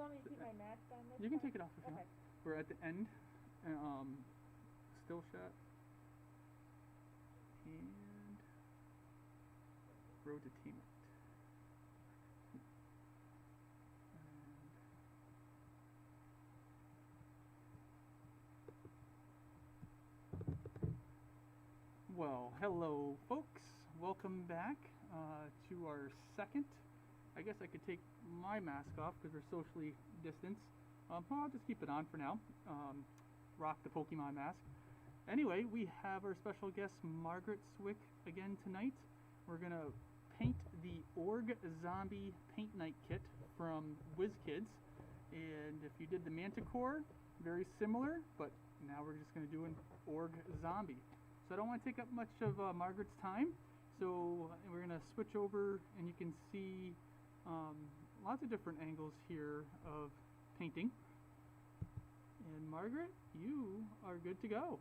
want me to keep my mask on this You can time? take it off if you Okay. want. We're at the end. Still shot. And road to teammate. Well, hello folks. Welcome back to our second. I guess I could take my mask off because we're socially distanced. Well, I'll just keep it on for now. Rock the Pokemon mask. Anyway, we have our special guest Margaret Swick again tonight. We're gonna paint the Orge Zombie Paint Night kit from WizKids. And if you did the Manticore, very similar, but now we're just gonna do an Orge Zombie. So I don't want to take up much of Margaret's time. So we're gonna switch over, and you can see lots of different angles here of painting. And Margaret, you are good to go.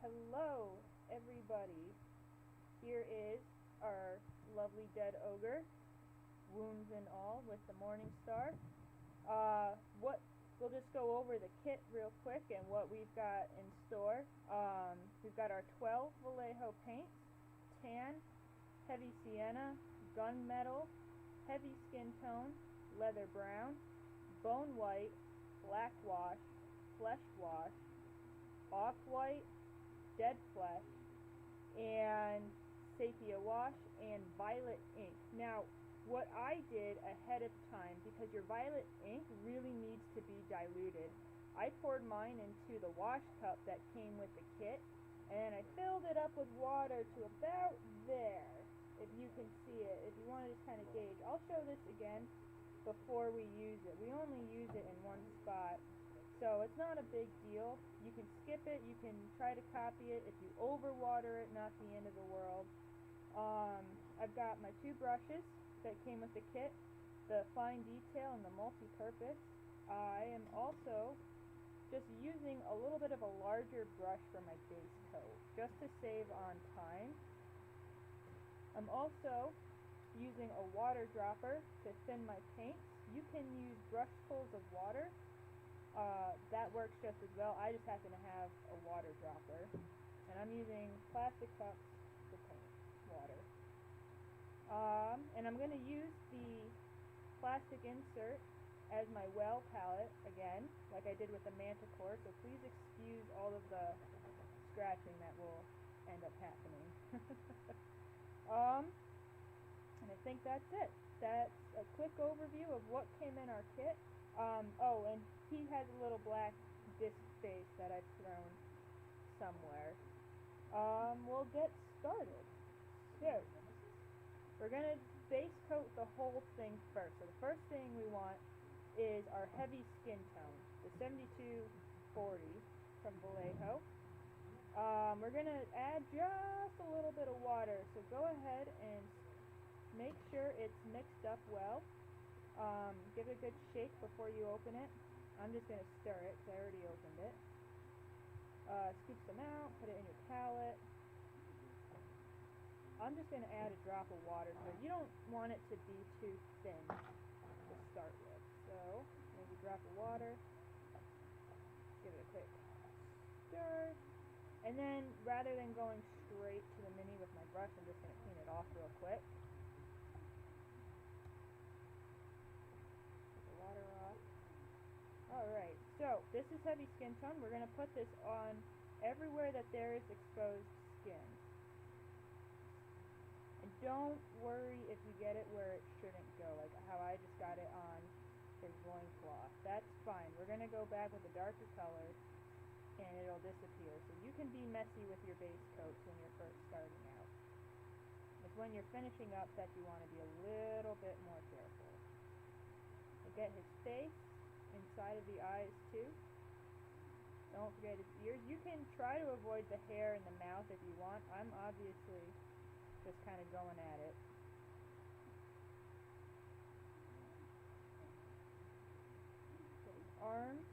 Hello, everybody. Here is our lovely dead ogre, wounds and all, with the Morning Star. We'll just go over the kit real quick and what we've got in store. We've got our 12 Vallejo paints: tan, heavy sienna, gunmetal, heavy skin tone, leather brown, bone white, black wash, flesh wash, off-white, dead flesh, and sepia wash, and violet ink. Now, what I did ahead of time, because your violet ink really needs to be diluted, I poured mine into the wash cup that came with the kit, and I filled it up with water to about there, if you can see it. If you want to just kind of gauge, I'll show this again before we use it. We only use it in one spot, so it's not a big deal. You can skip it, you can try to copy it. If you overwater it, not the end of the world. I've got my two brushes that came with the kit, the fine detail and the multi-purpose. I am also just using a little bit of a larger brush for my base coat, just to save on time. I'm also using a water dropper to thin my paints. You can use brushfuls of water. That works just as well. I just happen to have a water dropper. And I'm using plastic cups to paint water. And I'm going to use the plastic insert as my well palette again, like I did with the Manticore, so please excuse all of the scratching that will end up happening. And I think that's it. That's a quick overview of what came in our kit. Oh, and he has a little black disc face that I've thrown somewhere. We'll get started. So, we're going to base coat the whole thing first. So the first thing we want is our heavy skin tone, the 7240 from Vallejo. We're going to add just a little bit of water, so go ahead and make sure it's mixed up well. Give it a good shake before you open it. I'm just going to stir it because I already opened it. Scoop some out, put it in your palette. I'm just going to add a drop of water to it. You don't want it to be too thin to start with. So, maybe a drop of water. Give it a quick stir. And then, rather than going straight to the mini with my brush, I'm just going to clean it off real quick. Get the water off. Alright, so this is heavy skin tone. We're going to put this on everywhere that there is exposed skin. And don't worry if you get it where it shouldn't go, like how I just got it on his loincloth. That's fine. We're going to go back with a darker color and it'll disappear. So you can be messy with your base coats when you're first starting out. It's when you're finishing up that you want to be a little bit more careful. We'll get his face, inside of the eyes too. Don't forget his ears. You can try to avoid the hair and the mouth if you want. I'm obviously just kind of going at it. Get his arms.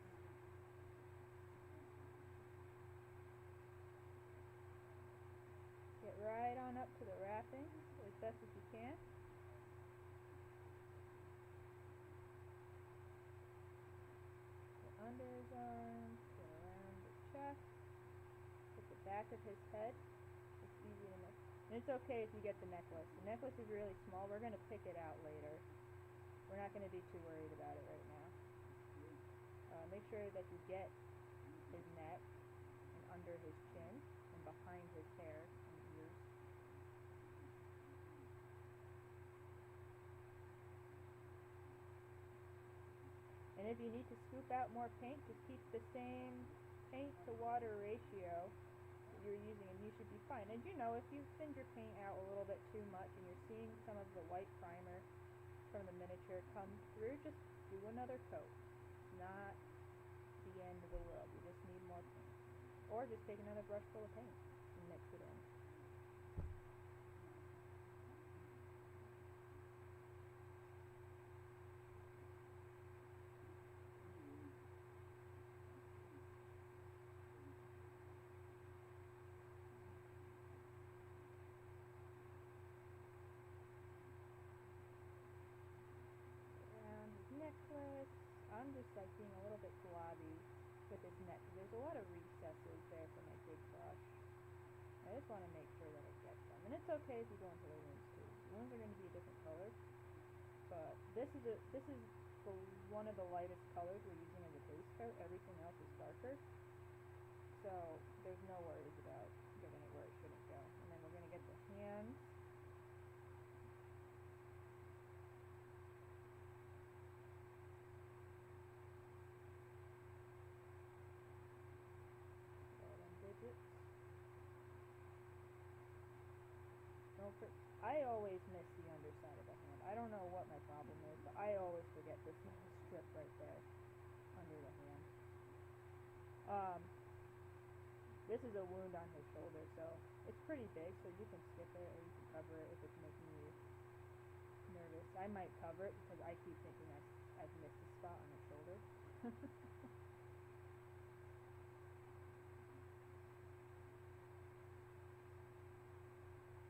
Get right on up to the wrapping as best as you can. back of his head. It's easy to miss. And it's okay if you get the necklace. The necklace is really small. We're going to pick it out later. We're not going to be too worried about it right now. Make sure that you get his neck and under his chin and behind his hair and ears. And if you need to scoop out more paint, just keep the same paint to water ratio that you're using and you should be fine. And you know, if you thinned your paint out a little bit too much and you're seeing some of the white primer from the miniature come through, just do another coat. It's not the end of the world. You just need more paint. Or just take another brush full of paint and mix it in. Around his necklace. I'm just like being a little bit globby with his neck. There's a lot of recesses there for my big brush. I just want to make sure that I get them. And it's okay if you go into the wounds too. The wounds are going to be a different color. But this is one of the lightest colors we're using as a base coat. Everything else is darker. So there's no worries about getting it where it shouldn't go. And then we're going to get the hands. I always miss the underside of the hand. I don't know what my problem is, but I always forget this little strip right there under the hand. This is a wound on his shoulder, so it's pretty big, so you can skip it or you can cover it if it's making you nervous. I might cover it because I keep thinking I've missed a spot on his shoulder.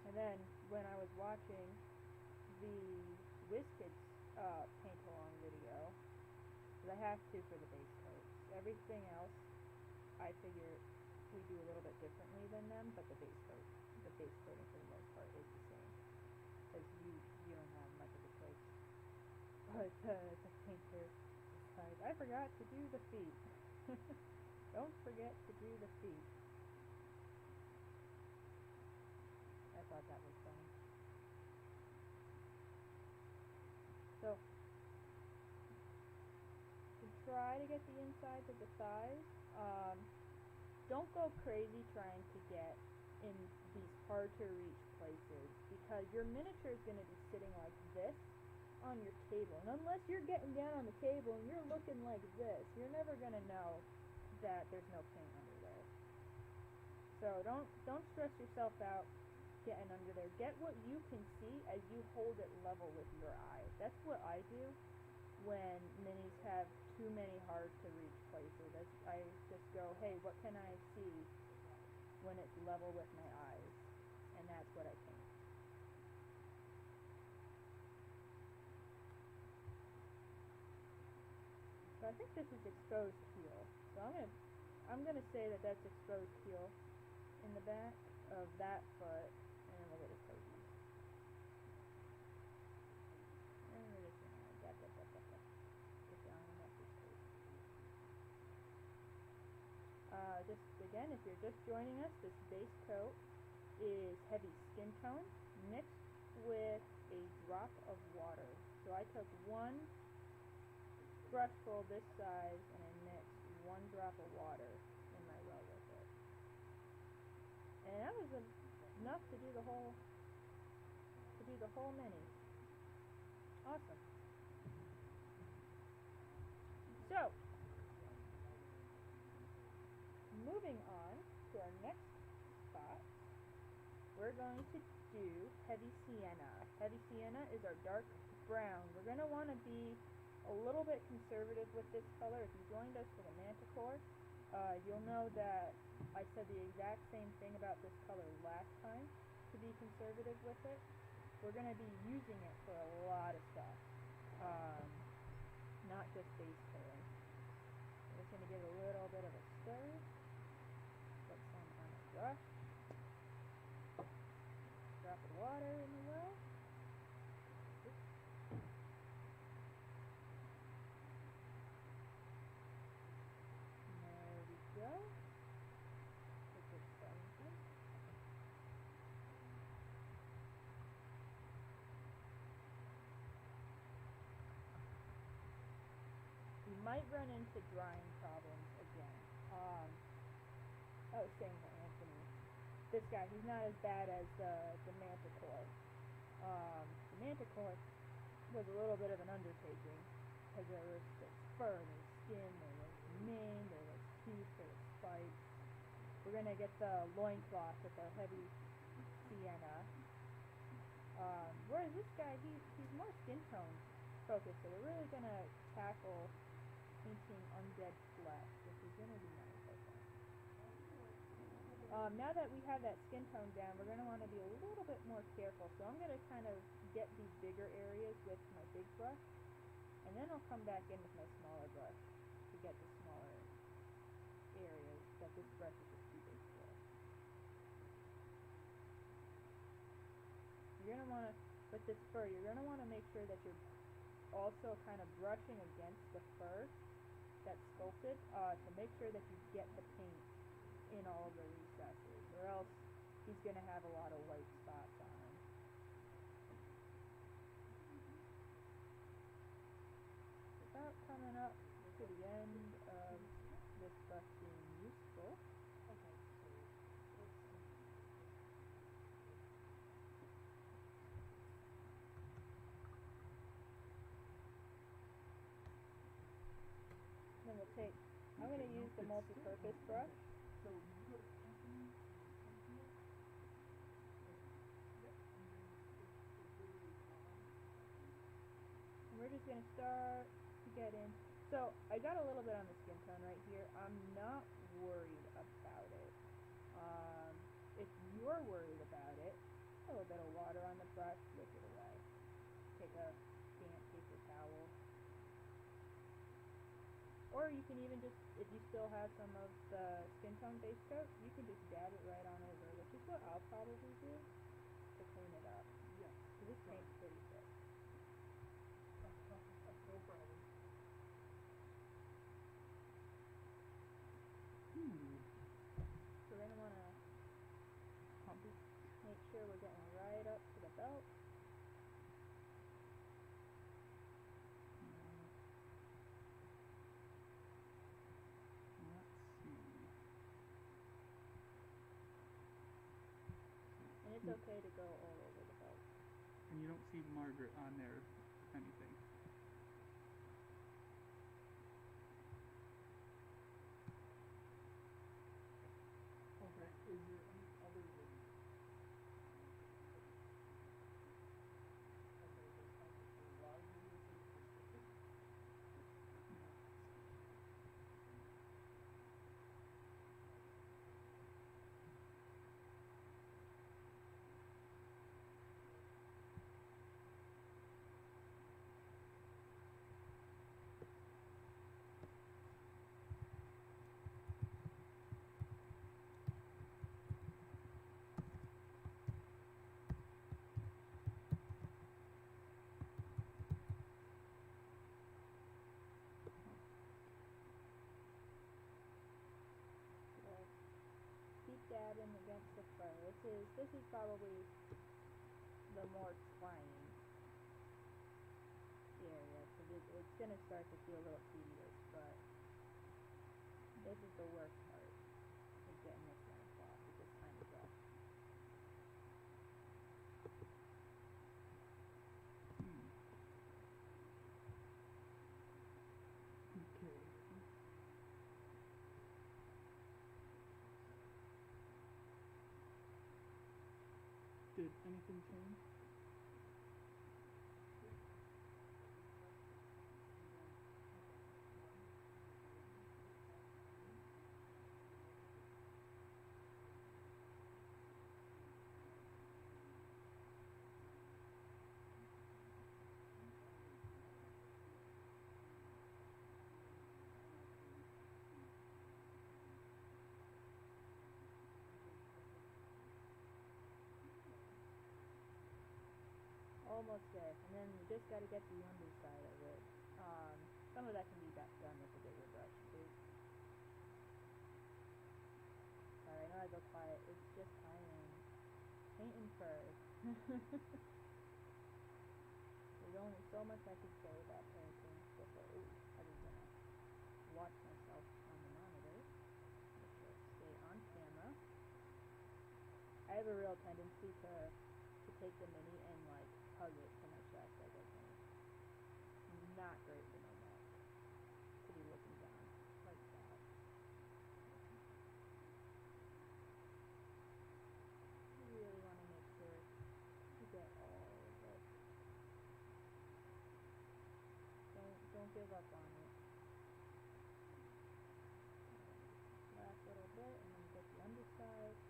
And then when I was watching the WizKids paint along video, because I have to for the base coats. Everything else I figure we do a little bit differently than them, but the base coating for the most part is the same, because you don't have much of a choice. But the painter decides, I forgot to do the feet. Don't forget to do the feet. I thought that was funny. So, to try to get the insides of the thighs, don't go crazy trying to get in these hard to reach places, because your miniature is going to be sitting like this on your table. And unless you're getting down on the table and you're looking like this, you're never going to know that there's no paint under there. So don't stress yourself out getting under there. Get what you can see as you hold it level with your eyes. That's what I do when minis have too many hard to reach places. I just go, hey, what can I see when it's level with my eyes? And that's what I paint. So I think this is exposed heel. So I'm gonna say that that's exposed heel in the back of that foot. And we'll get his toesies. And we're just gonna get down and up his toes. Just again, if you're just joining us, this base coat is heavy skin tone mixed with a drop of water. So I took one brush full this size and I mixed 1 drop of water in my well with it. And that was enough to do the whole mini. Awesome. So, moving on to our next spot, we're going to do heavy sienna. Heavy sienna is our dark brown. We're going to want to be a little bit conservative with this color. If you joined us for the Manticore, you'll know that I said the exact same thing about this color last time, to be conservative with it. We're going to be using it for a lot of stuff, not just base coating. I'm just going to give it a little bit of a stir, put some on a brush. water in the well. There we go. Put this stones in. We might run into drying problems again. I was saying to Anthony, this guy, he's not as bad as the manticore. The manticore was a little bit of an undertaking because there was fur, there was skin, there was mane, there was teeth, there was spikes. We're gonna get the loincloth with the heavy sienna. Whereas this guy, he's more skin tone focused, so we're really gonna tackle painting undead flesh, which is gonna be nice, I think. Now that we have that skin tone down, we're going to want to be a little bit more careful. So I'm going to kind of get these bigger areas with my big brush, and then I'll come back in with my smaller brush to get the smaller areas that this brush is just too big for. You're going to want to, with this fur, you're going to want to make sure that you're also kind of brushing against the fur that's sculpted to make sure that you get the paint in all of the recesses, or else he's going to have a lot of white spots on him. Without coming up to the end of this brush being useful, then we'll take, I'm going to use the multi-purpose brush. And we're just going to start to get in. So I got a little bit on the skin tone right here. I'm not worried about it. If you're worried about it, a little bit of water on the brush, lick it away. Take a damp paper towel. Or you can even just, if you still have some of the skin tone base coat, you can just dab it right on over, which is what I'll probably do to clean it up. Yeah. This paint's pretty thick. No problem. So we're going to want to make sure we're getting right up to the belt. And it's okay to go all over the belt. And you don't see Margaret on there, if anything. Okay, is there any other way? Dabbing against the fur. This is probably the more trying area, because it's going to start to feel a little tedious, but this is the worst part, is getting this one off with this tiny brush. Okay. Did anything change? almost there. And then you just got to get the underside of it. Some of that can be done with a bigger brush too. Sorry, I know I go quiet. It's just I am painting first. There's only so much I could say about painting before. Ooh, I was gonna watch myself on the monitor. Stay on camera. I have a real tendency to take the mini and like hug it to my chest as I paint. Not great for my neck to be looking down like that. You really want to make sure you get all of it. Don't give up on it. Last little bit, and then get the underside.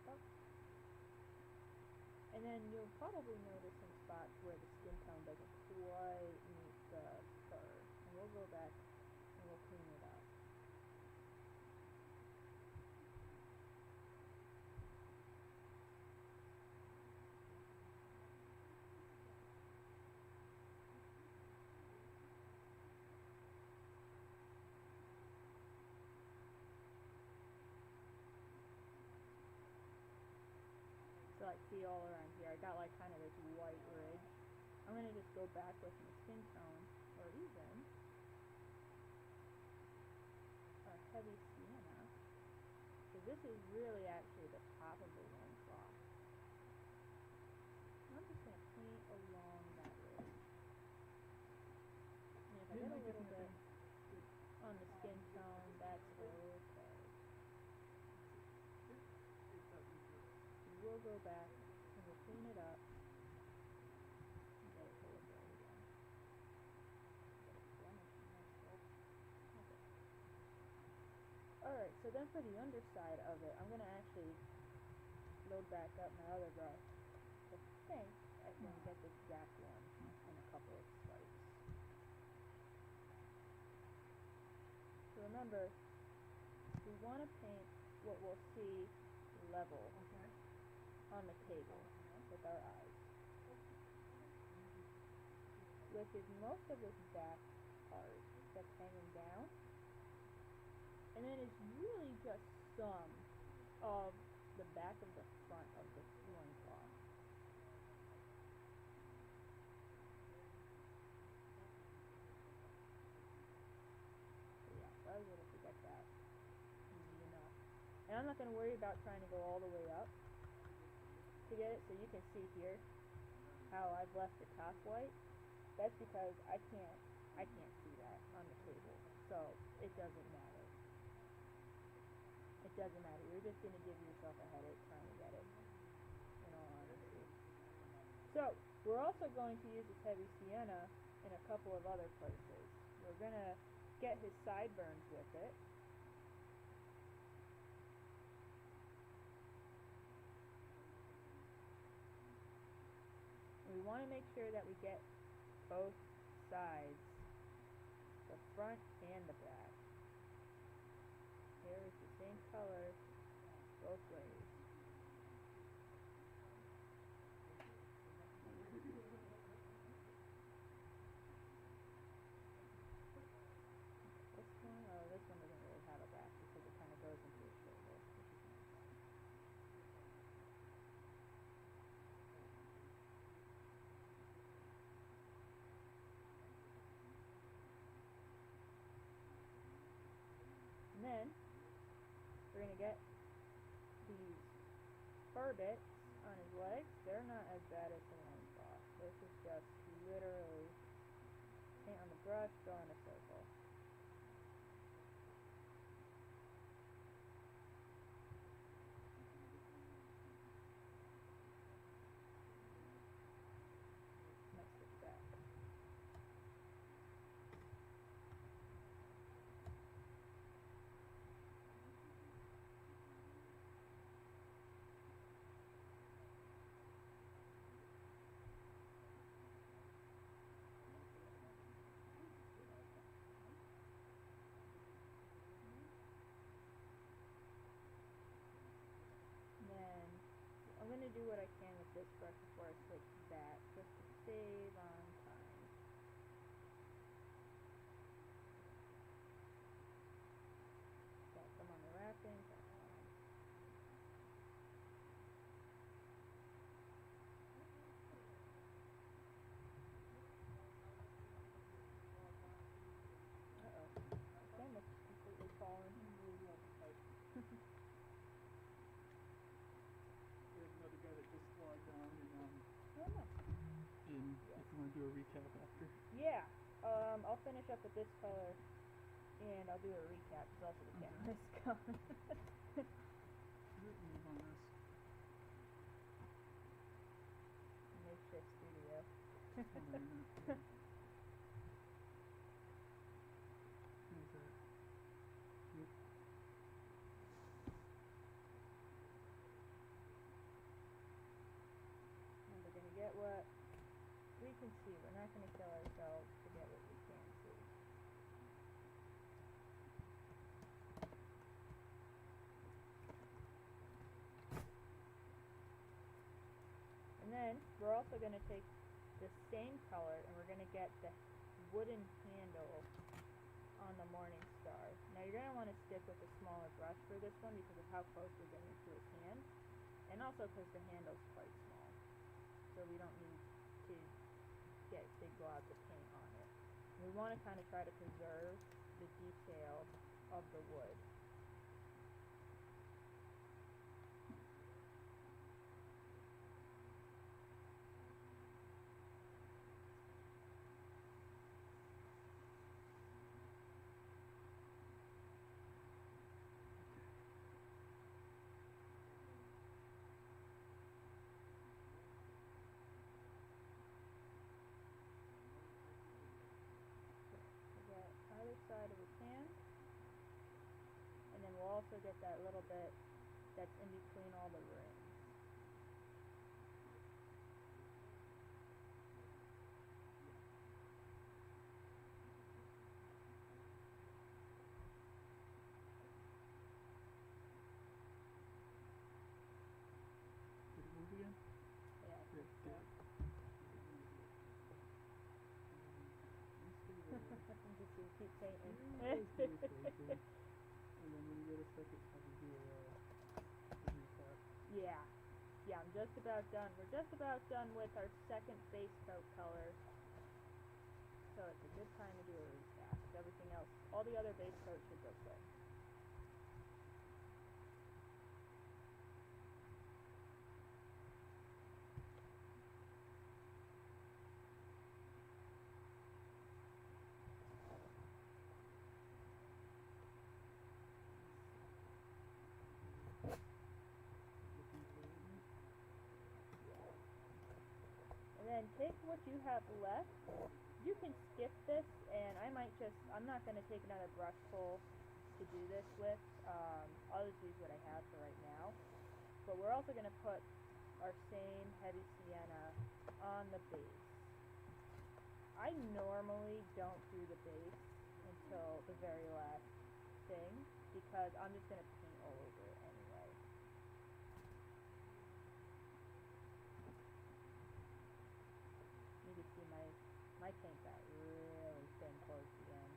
Up. And then you'll probably notice some spots where the skin tone doesn't quite meet the fur. And we'll go back and we'll clean it up. So like see all around here, I got like kind of this white ridge. I'm going to just go back with my skin tone, or even a heavy sienna, because this is really actually the top of the loincloth. I'm just going to paint along that ridge. And if I get a little bit on the skin tone, that's okay. We'll go back and we'll clean it up and get it to look right again. Okay. Alright, so then for the underside of it, I'm going to actually load back up my other brush. I think I can get this exact one in a couple of swipes. So remember, we want to paint what we'll see level on the table with our eyes, which is most of this back part that's hanging down, and then it's really just some of the back of the front of the loincloth. So yeah, so I was able to get that easy enough. And I'm not going to worry about trying to go all the way up to get it, so you can see here how I've left the top white. That's because I can't see that on the table, so it doesn't matter. It doesn't matter. You're just going to give yourself a headache trying to get it, in all honesty. So we're also going to use this heavy sienna in a couple of other places. We're going to get his sideburns with it. We want to make sure that we get both sides, the front and the back. Hair is the same color both ways. This one doesn't really have a back because it kind of goes into his shoulder, which is nice. And then we're going to get these fur bits on his legs. They're not as bad as the loincloth. This is just literally paint on the brush, draw in a circle. Next is back. do what I can with this brush before I switch back, just to save on time. Got some on the wrapping. Uh-oh. The camera's completely fallen. There's another guy that just logged on, and Oh, no. if you want to do a recap after. Yeah, I'll finish up with this color, and I'll do a recap, because also the Okay. camera's gone. Move on this. Makeshift studio. Who's that? Nope. And we're gonna get what we can see. We're not gonna kill ourselves to get what we can't see. And then we're also going to take the same color and we're going to get the wooden handle on the Morning Star. Now you're going to want to stick with a smaller brush for this one because of how close we're getting to his hand, and also because the handle's quite small, so we don't need to get big globs of paint on it. We want to kind of try to preserve the detail of the wood. Either side of his hand, and then we'll also get that little bit that's in between all the rings. Did it move again? Yeah, I think so. Just to keep painting. And then when you get a second, I'll do a recap. Yeah, I'm just about done. We're just about done with our second base coat color, so it's a good time to do a recap. Everything else, all the other base coats should go quick. And then take what you have left. You can skip this, and I'm not going to take another brush full to do this with. I'll just use what I have for right now. But we're also going to put our same heavy sienna on the base. I normally don't do the base until the very last thing, because I'm just going to paint all over it anyway. You can see my paint got really thin towards the end.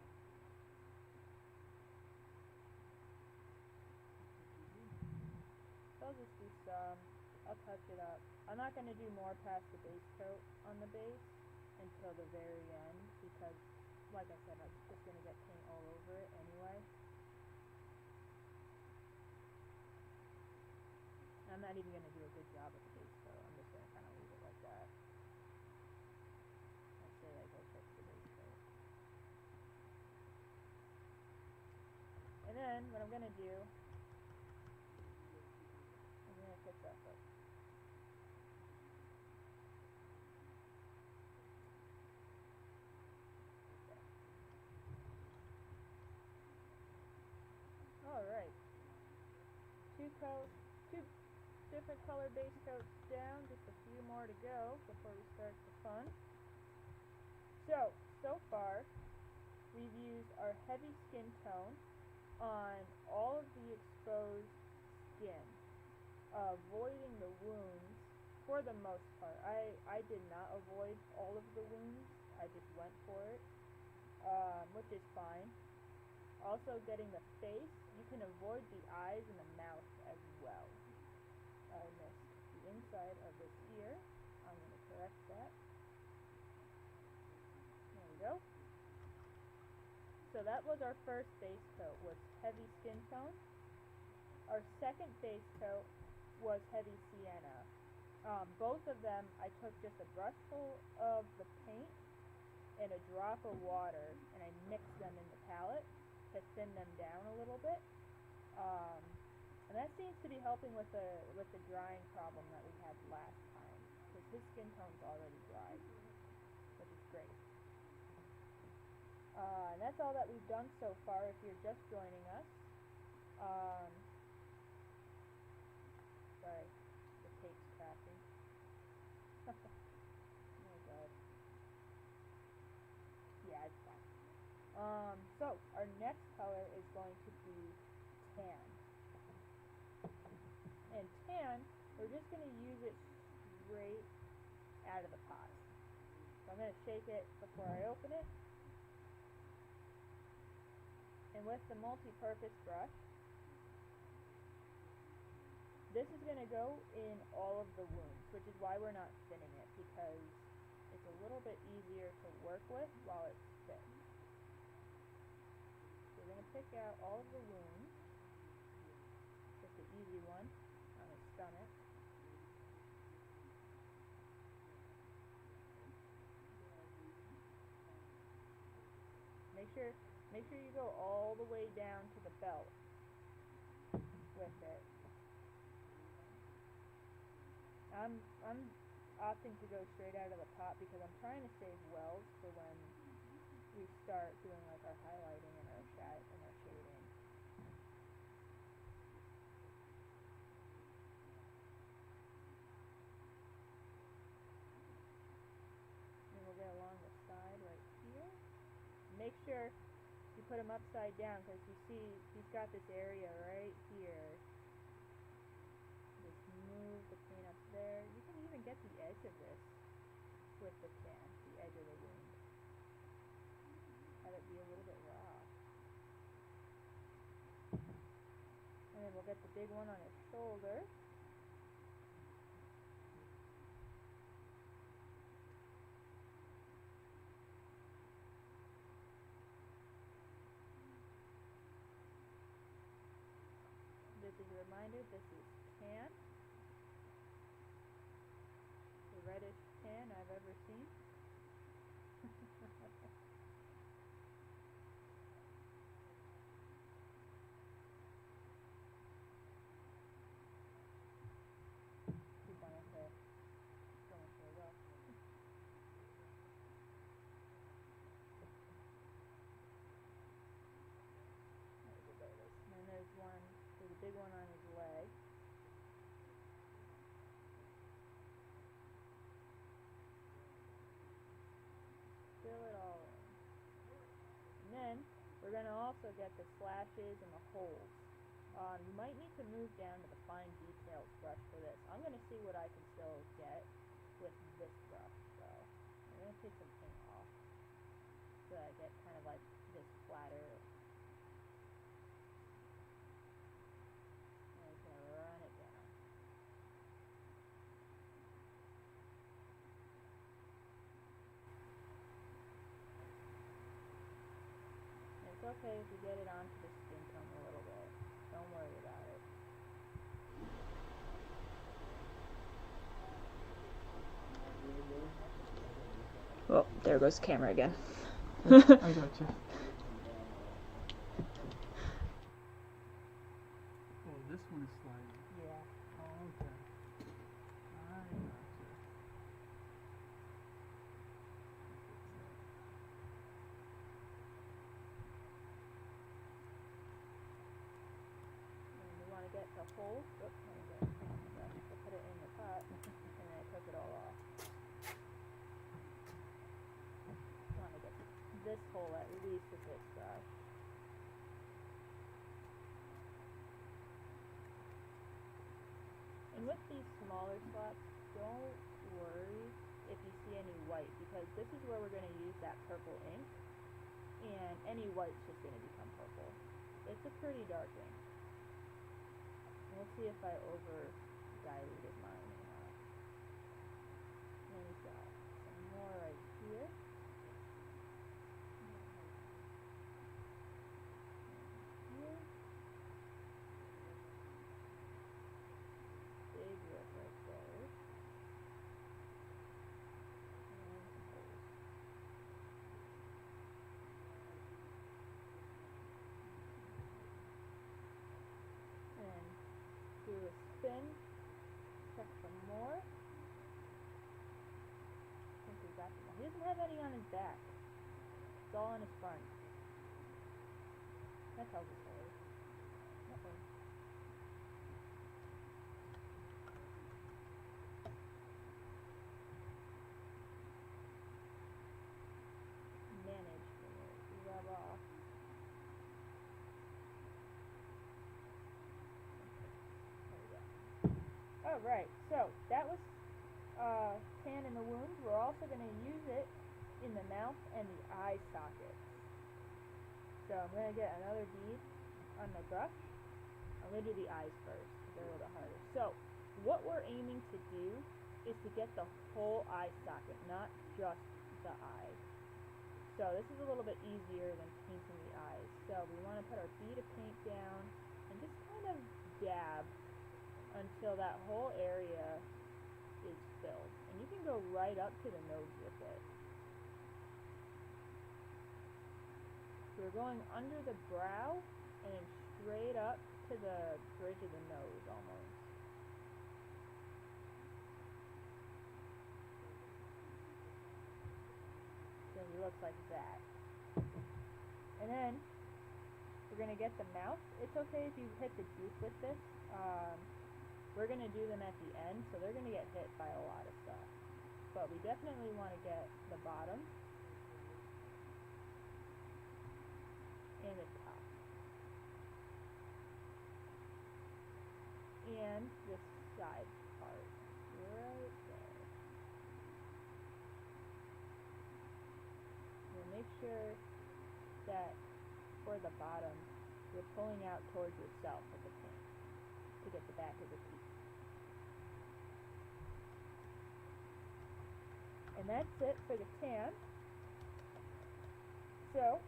So I'll just do some. I'll touch it up. I'm not going to do more past the base coat on the base until the very end, because, like I said, I'm just going to get paint all over it anyway. I'm not even going to do a good job with the base coat. I'm just going to kind of leave it like that. Let's say I go fix the base coat. And then, what I'm going to do, I'm going to fix that up. Alright. Two different color base coats down, just a few more to go before we start the fun. So far, we've used our heavy skin tone on all of the exposed skin, avoiding the wounds for the most part. I did not avoid all of the wounds. I just went for it, which is fine. Also, getting the face, you can avoid the eyes and the mouth as well. I missed the inside of this ear. I'm going to correct that. There we go. So that was our first base coat, was heavy skin tone. Our second base coat was heavy sienna. Both of them, I took just a brush full of the paint and a drop of water, and I mixed them in the palette to thin them down a little bit. And that seems to be helping with the drying problem that we had last time, because his skin tone's already dry, which is great. And that's all that we've done so far if you're just joining us. Sorry, the tape's crashing. Oh god. Yeah, it's fine. So, our next color is going to be tan. And tan, we're just going to use it straight out of the pot. So I'm going to shake it before I open it. And with the multi-purpose brush, this is going to go in all of the wounds, which is why we're not thinning it, because it's a little bit easier to work with while it's thick. So we're going to pick out all of the wounds, just the easy one on his stomach. Make sure you go all the way down to the belt with it. I'm opting to go straight out of the pot because I'm trying to save wells for when we start doing like our highlighting and our shading. And we'll get along the side right here. Make sure you put him upside down, because you see he's got this area right here. Just move the paint up there. You can even get the edge of this with the tan, the edge of the wound. Have it be a little bit raw. And then we'll get the big one on his shoulder. This is a reminder, this is tan. The reddest tan I've ever seen. Keep on into going so rough. And then there's a big one on his leg. Fill it all in. And then we're going to also get the slashes and the holes. You might need to move down to the fine details brush for this. I'm going to see what I can still get with this brush. So I'm going to take some paint off so that I get kind of like this flatter. I'm just going to run it down. And it's okay if you get it onto the skin tone a little bit. Don't worry about it. Oh, there goes the camera again. I got you. Oh, this one is sliding. Yeah. Oh, okay. I got you. And we want to get the hole. Oops, let me get it. I put it in the pot, and then I took it all off. Want to get this hole at least with this brush. And with these smaller slots, don't worry if you see any white, because this is where we're going to use that purple ink, and any white's just going to become purple. It's a pretty dark ink. We'll see if I over diluted mine or not. And we've got some more right here. Big rip right there. And do a spin. Check some more. I think we got some more. He doesn't have any on his back. It's all on his front. That tells us story. Uh-oh. Manage to rub off. There we go. Alright, so that was tan in the wound. We're also going to use it in the mouth and the eye sockets. So I'm going to get another bead on my brush. I'm going to do the eyes first, because they're a little bit harder. So what we're aiming to do is to get the whole eye socket, not just the eye. So this is a little bit easier than painting the eyes. So we want to put our bead of paint down and just kind of dab until that whole area is filled. And you can go right up to the nose with it. We're going under the brow and then straight up to the bridge of the nose almost. So he looks like that. And then we're going to get the mouth. It's okay if you hit the dupe with this. We're going to do them at the end, so they're going to get hit by a lot of stuff. But we definitely want to get the bottom and the top. And this side part right there. We'll make sure that for the bottom, you're pulling out towards yourself with the paint to get the back of the teeth. And that's it for the tan. So,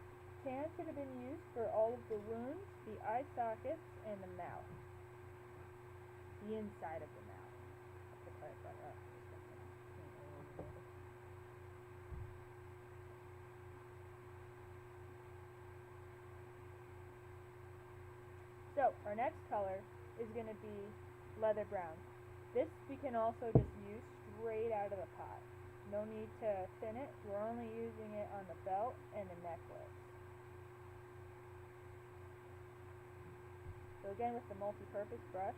tan should have been used for all of the wounds, the eye sockets, and the mouth. The inside of the mouth. I have to clarify that. So, our next color is going to be leather brown. This we can also just use straight out of the pot. No need to thin it. We're only using it on the belt and the necklace. So again, with the multi-purpose brush,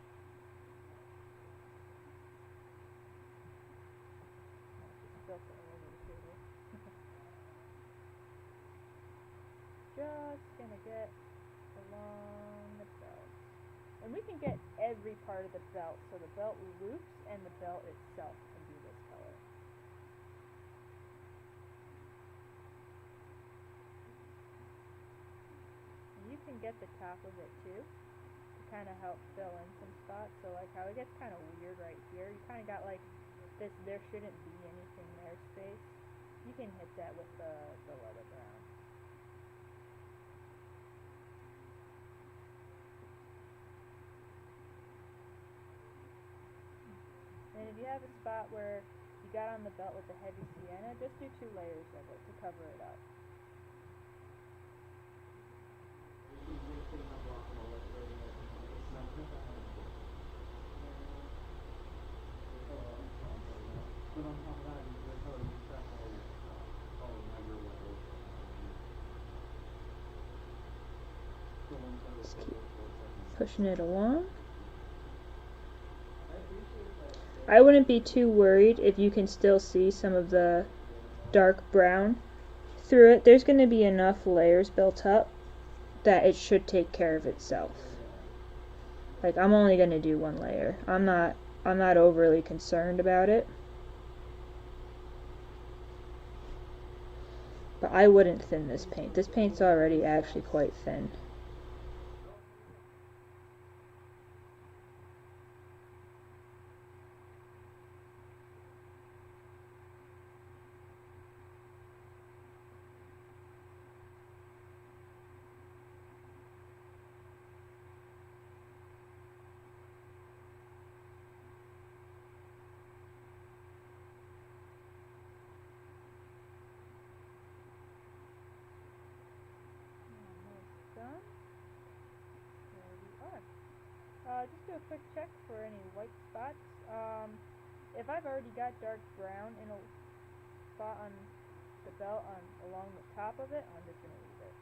just gonna get along the belt. And we can get every part of the belt, so the belt loops and the belt itself can be this color. And you can get the top of it too, to kind of help fill in some spots. So like how it gets kind of weird right here, you kind of got like this, there shouldn't be anything there space. You can hit that with the leather brown. And if you have a spot where you got on the belt with the heavy sienna, just do 2 layers of it to cover it up. Just keep pushing it along. I wouldn't be too worried if you can still see some of the dark brown through it. There's going to be enough layers built up that it should take care of itself. Like, I'm only going to do 1 layer. I'm not I'm not overly concerned about it. But I wouldn't thin this paint. This paint's already actually quite thin. Done. There we are. Just do a quick check for any white spots. If I've already got dark brown in a spot on the belt along the top of it, I'm just going to leave it.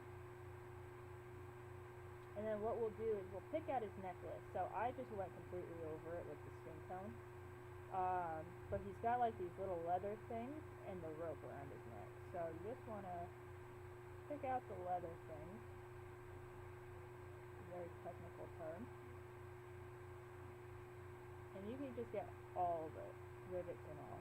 And then what we'll do is we'll pick out his necklace. So I just went completely over it with the skin tone. But he's got like these little leather things and the rope around his neck. So you just want to pick out the leather things. Very technical term. And you can just get all of it, rivets and all.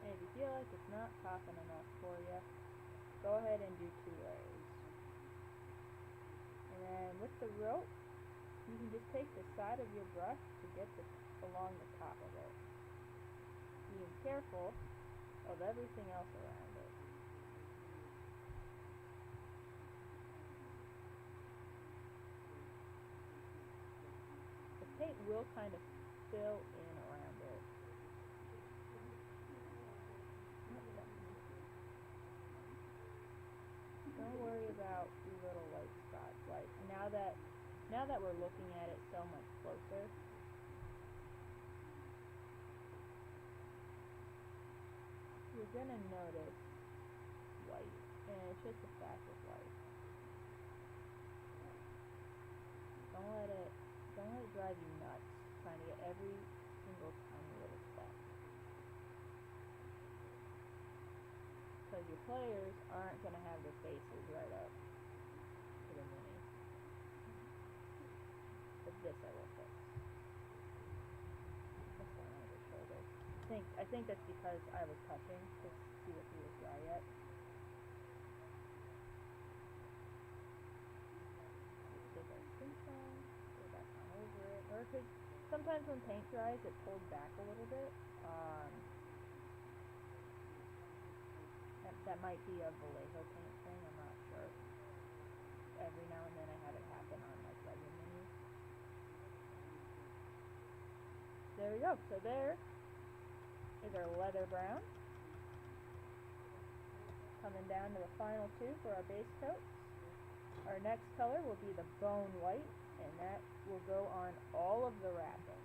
And if you feel like it's not popping enough for you, go ahead and do 2 layers. And then with the rope, you can just take the side of your brush to get along the top of it. Being careful of everything else around it. The paint will kind of fill in around it. Don't worry about the little white spots. Like now that we're looking at it so much closer, you're gonna notice white, and it's just a fact of life. Don't let it drive you nuts trying to get every single tiny little spot. Because your players aren't gonna have their faces right up to the mini. But this I will fix. That's going on his shoulder. I think that's because I was touching to see if he was dry yet. Take our skin tone, go back on over it. Or because sometimes when paint dries, it pulls back a little bit. That might be a Vallejo paint thing, I'm not sure. Every now and then I have it happen on like regular minis. There we go. So there is our leather brown. Coming down to the final 2 for our base coat. Our next color will be the bone white, and that will go on all of the wrappings.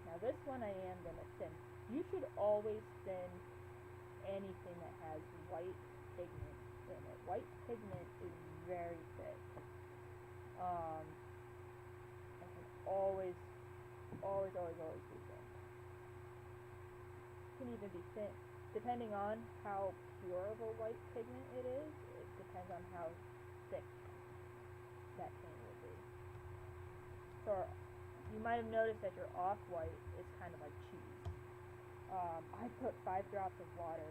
Now this one I am going to thin. You should always thin anything that has white pigment in it. White pigment is very thick. And can always be thin. It can even be thin, depending on how pure of a white pigment it is. It depends on how thick that paint will be. So you might have noticed that your off-white is kind of like cheese. I put 5 drops of water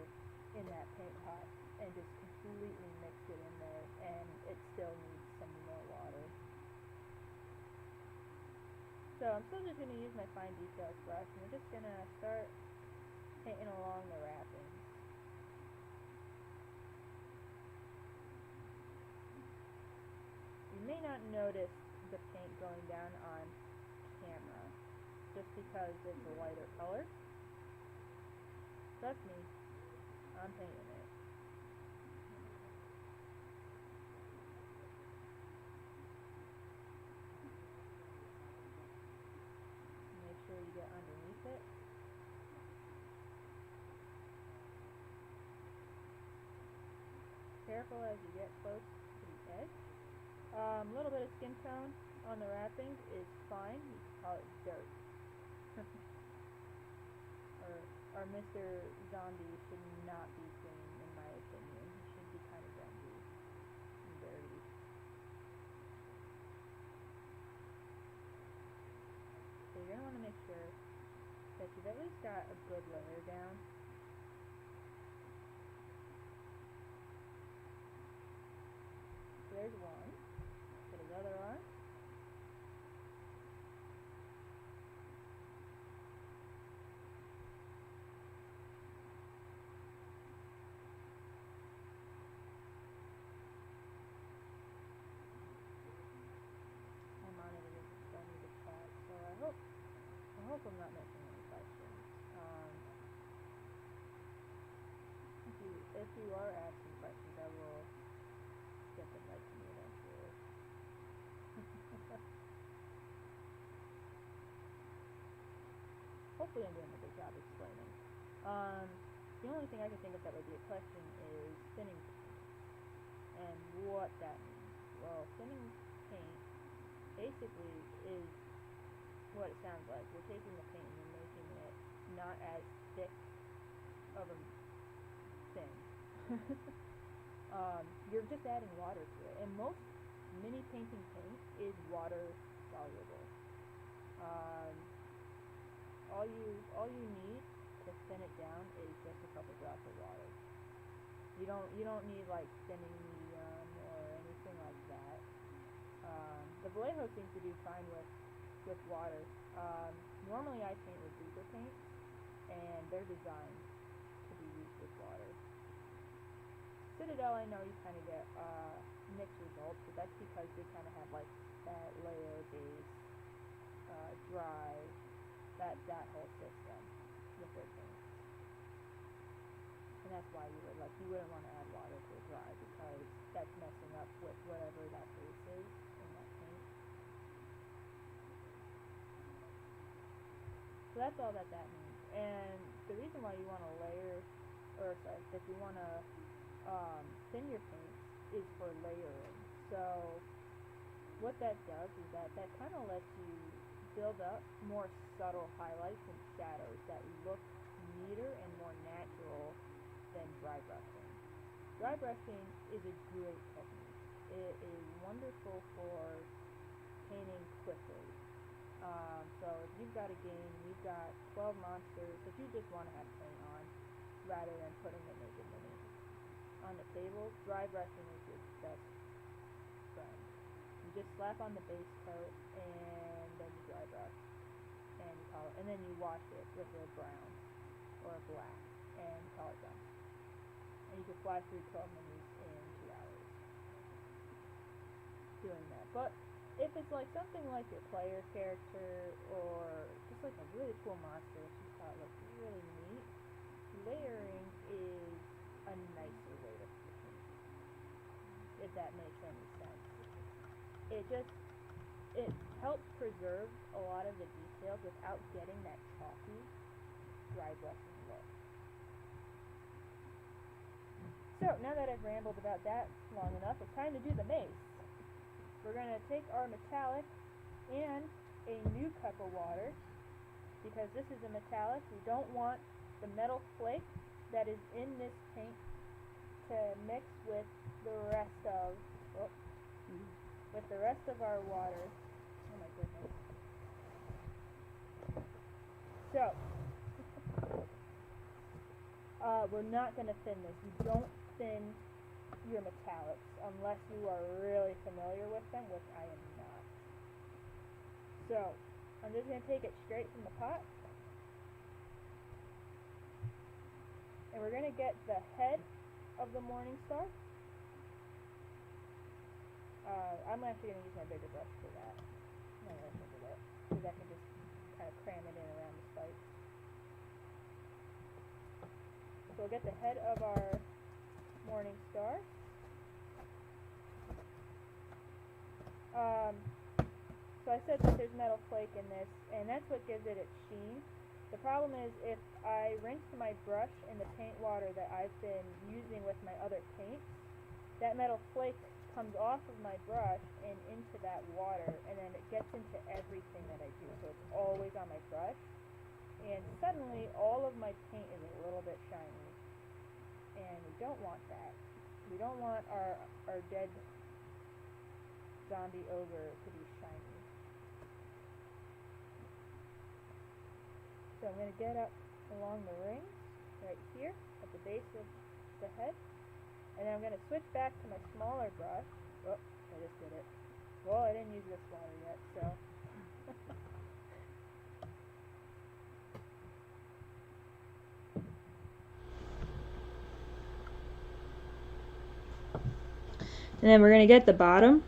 in that paint pot and just completely mixed it in there, and it still needs some more water. So I'm still just going to use my fine details brush, and we're just going to start painting along the wrappings. You may not notice the paint going down on camera just because it's a lighter color. Trust me, I'm painting it. Make sure you get underneath it. Careful as you get close to the edge. A little bit of skin tone on the wrappings is fine. You can call it dirt. our Mr. Zombie should not be clean, in my opinion. He should be kind of grungy and dirty. So you're going to want to make sure that you've at least got a good layer down. So there's one. Get his other arm. I hope I'm not missing any questions. If you are asking questions, I will get them right to me eventually. Hopefully I'm doing a good job explaining. The only thing I can think of that would be a question is thinning paint and what that means. Well, thinning paint basically is what it sounds like. You're taking the paint and you're making it not as thick of a thing. You're just adding water to it, and most mini painting paint is water soluble. All you need to thin it down is just a couple drops of water. You don't need like thinning medium or anything like that. The Vallejo seems to do fine with water. Normally I paint with deeper paints, and they're designed to be used with water. Citadel, I know you kind of get mixed results, but that's because they kind of have like that layer base, dry, that whole system with their paints. And that's why you wouldn't want to add water to a dry, because that's messing up with whatever that base is in that paint. So that's all that means. And the reason why you want to if you want to thin your paints is for layering. So what that does is that kind of lets you build up more subtle highlights and shadows that look neater and more natural than dry brushing. Dry brushing is a great technique. It is wonderful for painting quickly. So if you've got a game, you've got 12 monsters that you just want to have paint on, rather than putting the naked mini on the table, dry brushing is your best friend. You just slap on the base coat, and then you dry brush, and you color, and then you wash it with a brown or a black, and you call it done. And you can fly through 12 minis in 2 hours doing that. But if it's like something like your player character, or just like a really cool monster that you thought looked really neat, layering is a nicer way to paint, if that makes any sense. It helps preserve a lot of the details without getting that chalky dry brushing look. So now that I've rambled about that long enough, it's time to do the mace. We're going to take our metallic and a new cup of water, because this is a metallic. We don't want the metal flake that is in this paint to mix with the rest of our water. Oh my goodness. So we're not going to thin this. You don't thin your metallics unless you are really familiar with them, which I am not. So I'm just going to take it straight from the pot, and we're going to get the head of the Morning Star. I'm actually going to use my bigger brush for that. I'm going to think of it, because I can just kind of cram it in around the spikes. So we'll get the head of our Morning Star. So I said that there's metal flake in this, and that's what gives it its sheen. The problem is, if I rinse my brush in the paint water that I've been using with my other paints, that metal flake comes off of my brush and into that water, and then it gets into everything that I do, so it's always on my brush, and suddenly all of my paint is a little bit shiny. And we don't want that. We don't want our dead zombie ogre to be shiny. So I'm going to get up along the rings right here at the base of the head. And then I'm going to switch back to my smaller brush. Oh, I just did it. Well, I didn't use this water yet, so. And then we're going to get the bottom.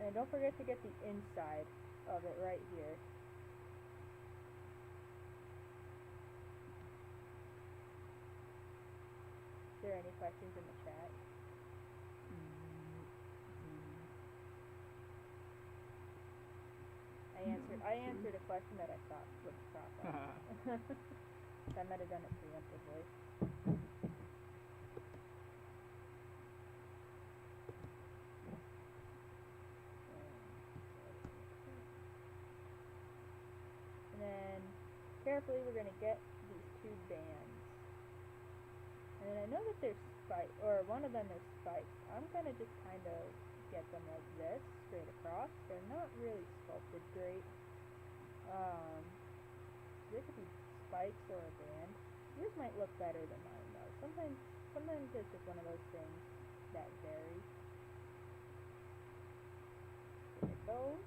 And don't forget to get the inside of it right here. Is there any questions in the chat? I answered a question that I thought would crop up. I might have done it preemptively. And then carefully we're going to get these two bands. And then I know that there's spikes, or one of them is spikes. I'm going to just kind of get them like this, straight across. They're not really sculpted great. There could be spikes or a band. Yours might look better than mine though. Sometimes it's just one of those things that vary. There it goes.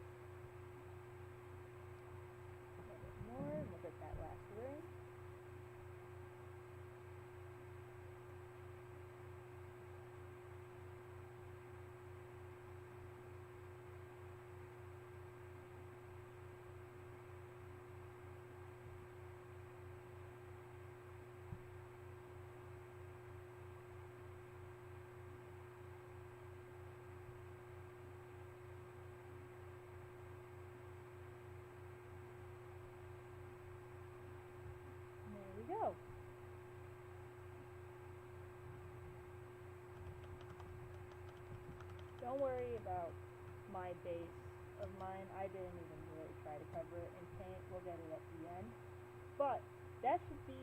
A little bit more. Look at that last ring. Go. Don't worry about my base of mine. I didn't even really try to cover it in paint. We'll get it at the end. But that should be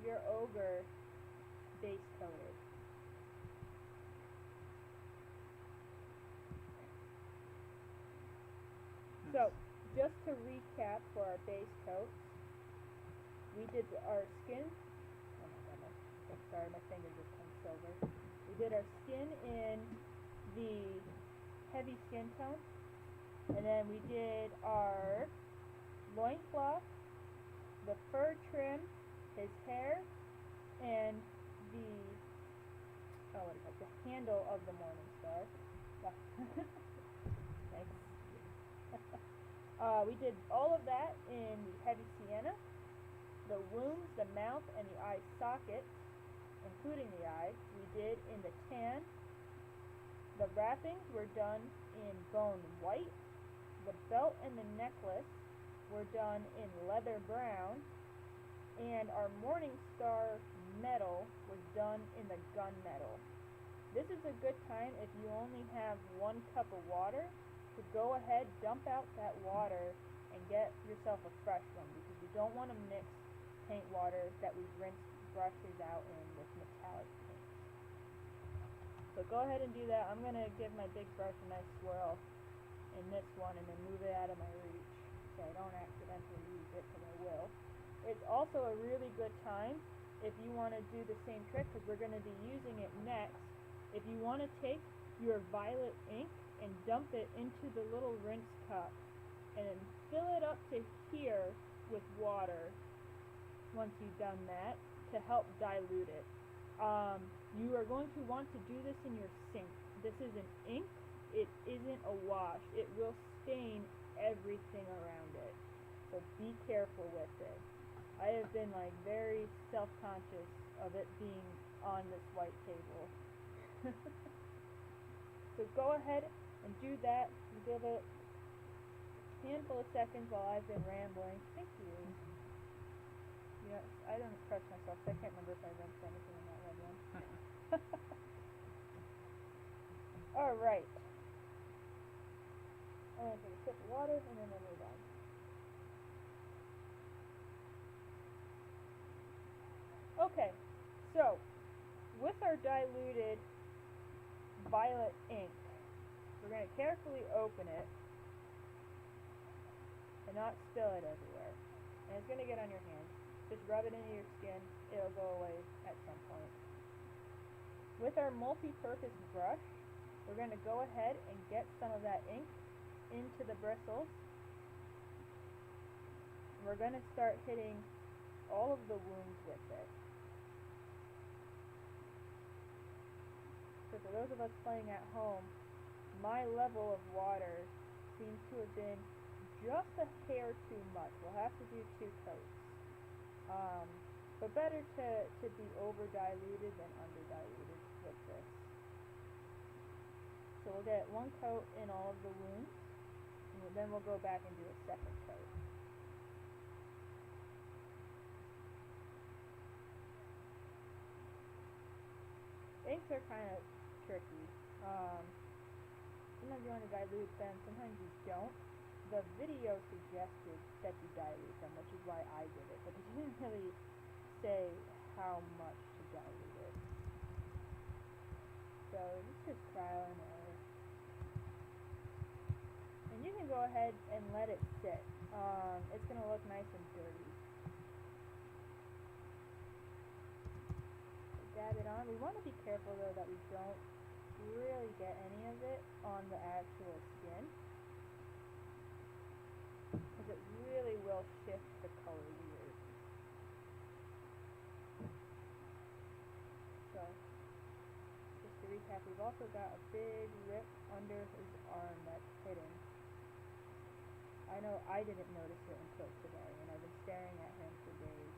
your ogre base coated. So, just to recap for our base coat, we did our skin. Oh my goodness. I'm sorry, my finger just turned silver. We did our skin in the heavy skin tone. And then we did our loincloth, the fur trim, his hair, and the the handle of the Morning Star. Thanks. We did all of that in the heavy sienna. The wounds, the mouth, and the eye sockets, including the eye, we did in the tan. The wrappings were done in bone white. The belt and the necklace were done in leather brown. And our Morning Star medal was done in the gunmetal. This is a good time if you only have 1 cup of water to go ahead, dump out that water, and get yourself a fresh one, because you don't want to mix paint water that we've rinsed brushes out in with metallic paint. So go ahead and do that. I'm going to give my big brush a nice swirl in this one and then move it out of my reach so I don't accidentally use it, because I will. It's also a really good time if you want to do the same trick, because we're going to be using it next. If you want to take your violet ink and dump it into the little rinse cup and then fill it up to here with water. Once you've done that, to help dilute it. You are going to want to do this in your sink. This is an ink. It isn't a wash. It will stain everything around it. So be careful with it. I have been like very self-conscious of it being on this white table. So go ahead and do that. Give it a handful of seconds while I've been rambling. Thank you. Yes, I don't trust myself, so I can't remember if I rinsed anything in that red one. Alright. I'm going to take a sip of water, and then we'll move on. Okay, so with our diluted violet ink, we're going to carefully open it and not spill it everywhere. And it's going to get on your hands. Just rub it into your skin. It'll go away at some point. With our multi-purpose brush, we're going to go ahead and get some of that ink into the bristles. We're going to start hitting all of the wounds with it. So for those of us playing at home, my level of water seems to have been just a hair too much. We'll have to do 2 coats. But better to be over diluted than under diluted with this. So we'll get 1 coat in all of the wounds, and then we'll go back and do a 2nd coat. Inks are kind of tricky. Sometimes you want to dilute them, sometimes you don't. The video suggested that you dilute them, which is why I did it, but it didn't really say how much to dilute it. So it's just trial and error. And you can go ahead and let it sit. It's going to look nice and dirty. So dab it on. We want to be careful though that we don't really get any of it on the actual skin, because it really will shift the color weird. So, just to recap, we've also got a big rip under his arm that's hidden. I know I didn't notice it until today, and I've been staring at him for days.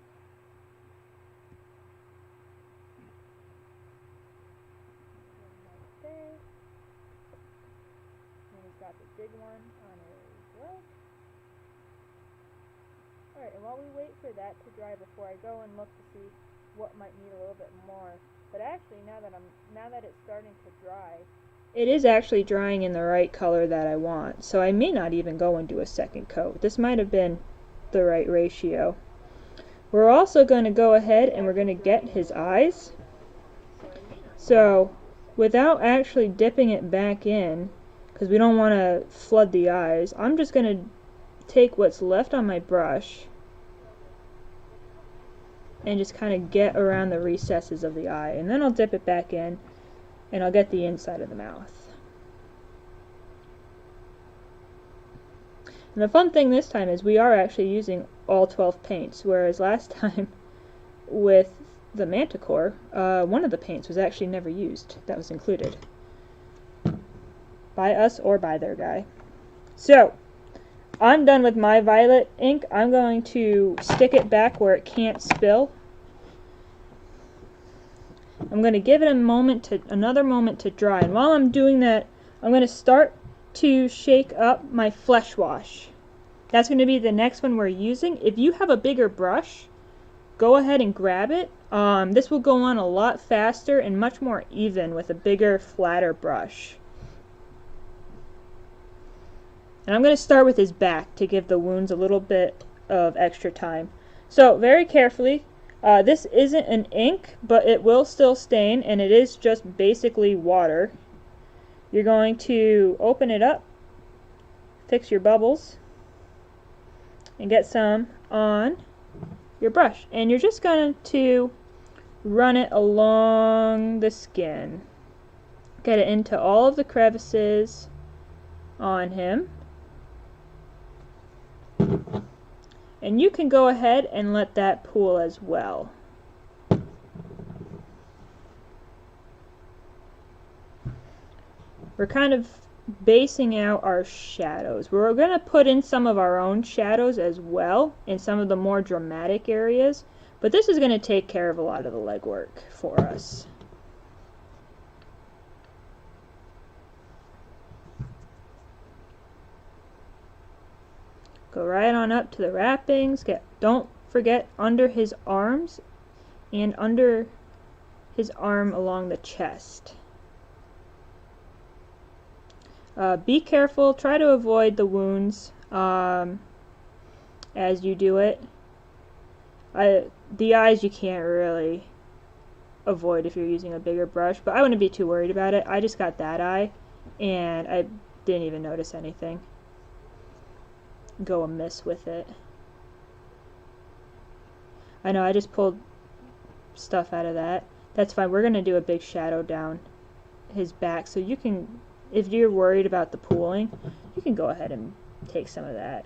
Right there. And he's got the big one on his leg. Alright, and while we wait for that to dry before I go and look to see what might need a little bit more, but actually now that it's starting to dry, it is actually drying in the right color that I want, so I may not even go and do a 2nd coat. This might have been the right ratio. We're also going to go ahead and we're going to get his eyes. So without actually dipping it back in, because we don't want to flood the eyes, I'm just going to take what's left on my brush and just kind of get around the recesses of the eye, and then I'll dip it back in and I'll get the inside of the mouth. And the fun thing this time is we are actually using all 12 paints, whereas last time with the Manticore, one of the paints was actually never used. That was included by us or by their guy. So I'm done with my violet ink. I'm going to stick it back where it can't spill. I'm going to give it another moment to dry, and while I'm doing that, I'm going to start to shake up my flesh wash. That's going to be the next one we're using. If you have a bigger brush, go ahead and grab it. This will go on a lot faster and much more even with a bigger, flatter brush. And I'm going to start with his back to give the wounds a little bit of extra time. So very carefully, this isn't an ink, but it will still stain, and it is just basically water. You're going to open it up, fix your bubbles, and get some on your brush. And you're just going to run it along the skin. Get it into all of the crevices on him. And you can go ahead and let that pool as well. We're kind of basing out our shadows. We're going to put in some of our own shadows as well in some of the more dramatic areas, but this is going to take care of a lot of the legwork for us. Go right on up to the wrappings. Don't forget under his arms and under his arm along the chest. Be careful, try to avoid the wounds as you do it. The eyes you can't really avoid if you're using a bigger brush, but I wouldn't be too worried about it. I just got that eye and I didn't even notice anything go amiss with it. I know I just pulled stuff out of that. That's fine. We're going to do a big shadow down his back, so you can, if you're worried about the pooling, you can go ahead and take some of that.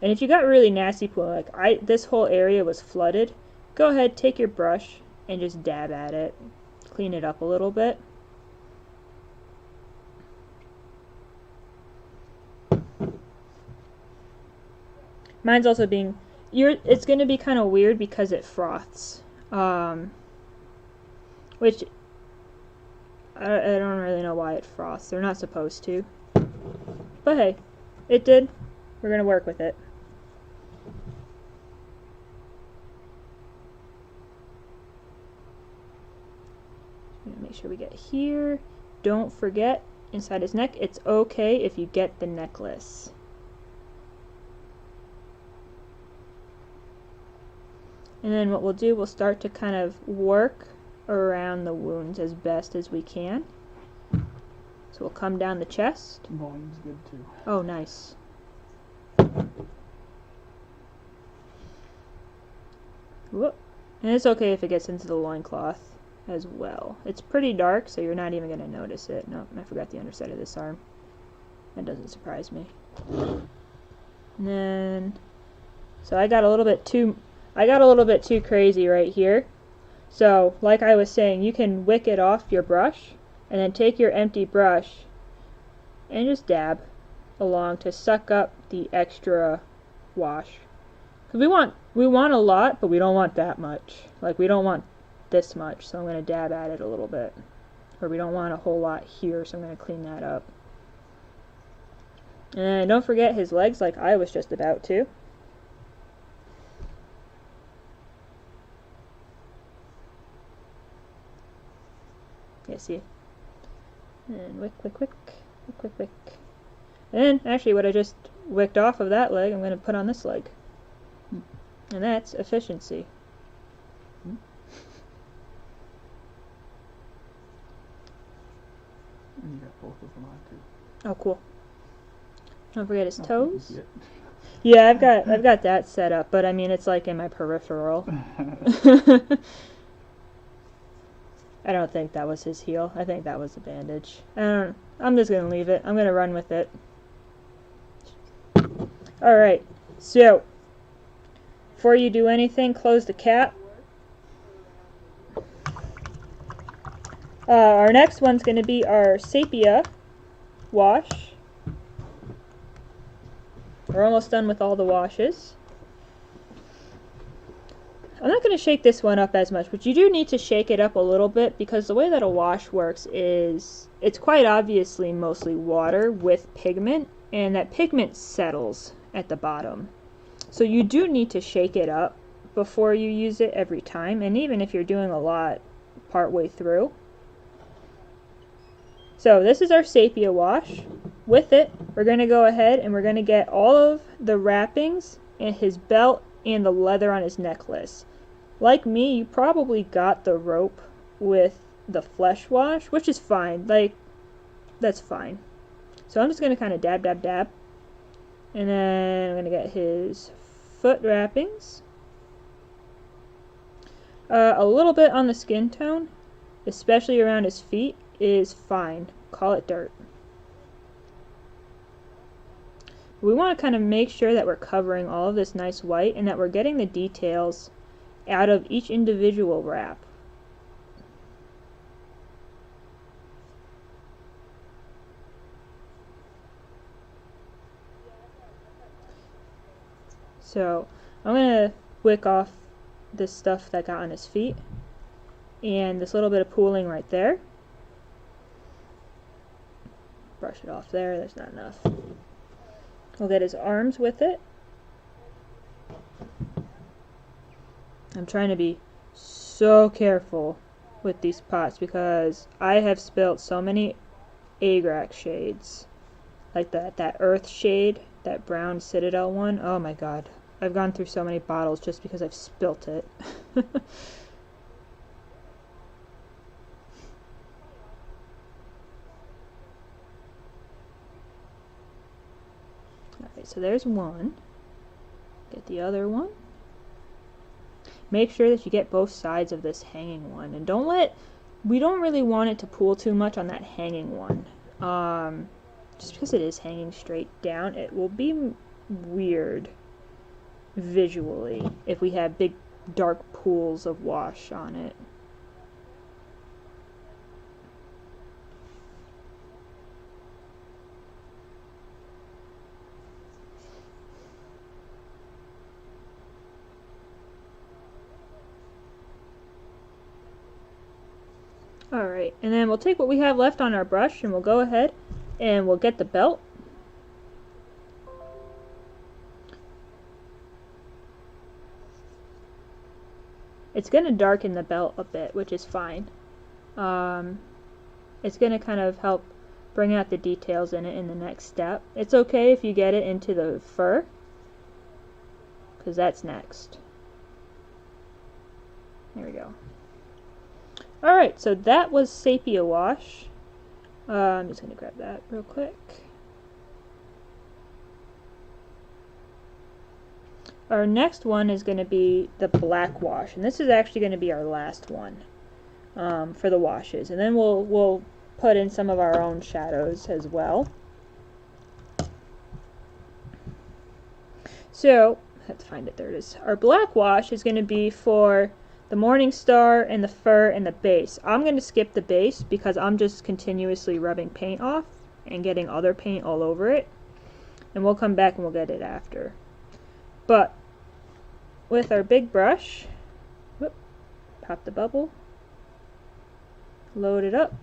And if you got really nasty pooling, like this whole area was flooded, go ahead, take your brush and just dab at it. Clean it up a little bit. Mine's also being, it's going to be kind of weird because it froths. Which, I don't really know why it froths. They're not supposed to. But hey, it did. We're going to work with it. Make sure we get here. Don't forget, inside his neck, it's okay if you get the necklace. And then what we'll do, we'll start to kind of work around the wounds as best as we can. So we'll come down the chest. Volume's good too. Oh, nice. Whoop. And it's okay if it gets into the loincloth as well. It's pretty dark, so you're not even going to notice it. Nope, I forgot the underside of this arm. That doesn't surprise me. And then, so I got a little bit too crazy right here. So, like I was saying, you can wick it off your brush, and then take your empty brush and just dab along to suck up the extra wash. Because we want a lot, but we don't want that much. Like, we don't want this much, so I'm going to dab at it a little bit. Or we don't want a whole lot here, so I'm going to clean that up. And don't forget his legs, like I was just about to. Yeah, see? And wick, wick, wick, wick, wick, wick. And actually what I just wicked off of that leg, I'm going to put on this leg. And that's efficiency. And you got both of them on too. Oh, cool. Don't forget his Oh, toes. you Yeah, I've got that set up, but I mean it's like in my peripheral. I don't think that was his heel. I think that was a bandage. I'm just gonna leave it. I'm gonna run with it. Alright, so before you do anything, close the cap. Our next one's going to be our sepia wash. We're almost done with all the washes. I'm not going to shake this one up as much, but you do need to shake it up a little bit because the way that a wash works is it's quite obviously mostly water with pigment, and that pigment settles at the bottom. So you do need to shake it up before you use it every time, and even if you're doing a lot partway through. So this is our sepia wash. With it, we're going to go ahead and we're going to get all of the wrappings and his belt and the leather on his necklace. Like me, you probably got the rope with the flesh wash, which is fine. Like, that's fine. So I'm just going to kind of dab, dab, dab. And then I'm going to get his foot wrappings. A little bit on the skin tone, especially around his feet, is fine. Call it dirt. We want to kind of make sure that we're covering all of this nice white and that we're getting the details out of each individual wrap. So I'm going to wick off this stuff that got on his feet and this little bit of pooling right there. Brush it off there, there's not enough. We'll get his arms with it. I'm trying to be so careful with these pots because I have spilt so many Ogre shades like that earth shade, that brown Citadel one. Oh my god. I've gone through so many bottles just because I've spilt it. Alright, so there's one. Get the other one. Make sure that you get both sides of this hanging one. And we don't really want it to pool too much on that hanging one. Just because it is hanging straight down, it will be weird visually if we have big dark pools of wash on it. Alright, and then we'll take what we have left on our brush and we'll go ahead and we'll get the belt. It's going to darken the belt a bit, which is fine. It's going to kind of help bring out the details in it in the next step. It's okay if you get it into the fur, because that's next. There we go. Alright, so that was Sepia Wash. I'm just going to grab that real quick. Our next one is going to be the black wash, and this is actually going to be our last one for the washes. And then we'll put in some of our own shadows as well. So, I have to find it, there it is. Our black wash is going to be for the Morning Star and the fur and the base. I'm going to skip the base because I'm just continuously rubbing paint off and getting other paint all over it. And we'll come back and we'll get it after. But with our big brush, whoop, pop the bubble, load it up.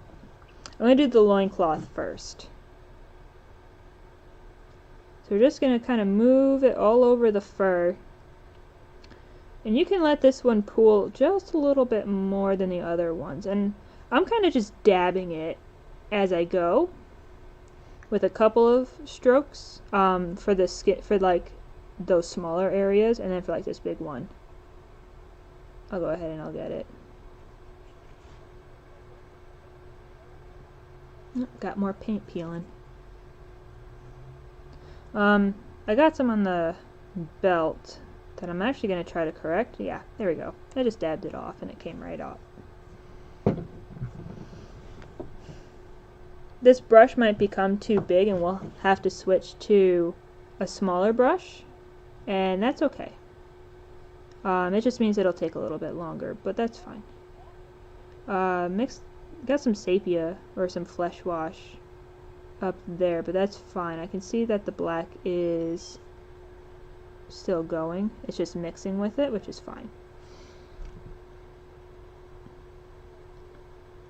I'm going to do the loincloth first. So we're just going to kind of move it all over the fur. And you can let this one pool just a little bit more than the other ones. And I'm kind of just dabbing it as I go with a couple of strokes for the skin, for like those smaller areas, and then for like this big one, I'll go ahead and I'll get it. Oh, got more paint peeling. I got some on the belt that I'm actually going to try to correct. Yeah, there we go. I just dabbed it off and it came right off. This brush might become too big and we'll have to switch to a smaller brush, and that's okay. It just means it'll take a little bit longer, but that's fine. Got some sepia or some flesh wash up there, but that's fine. I can see that the black is still going. It's just mixing with it, which is fine.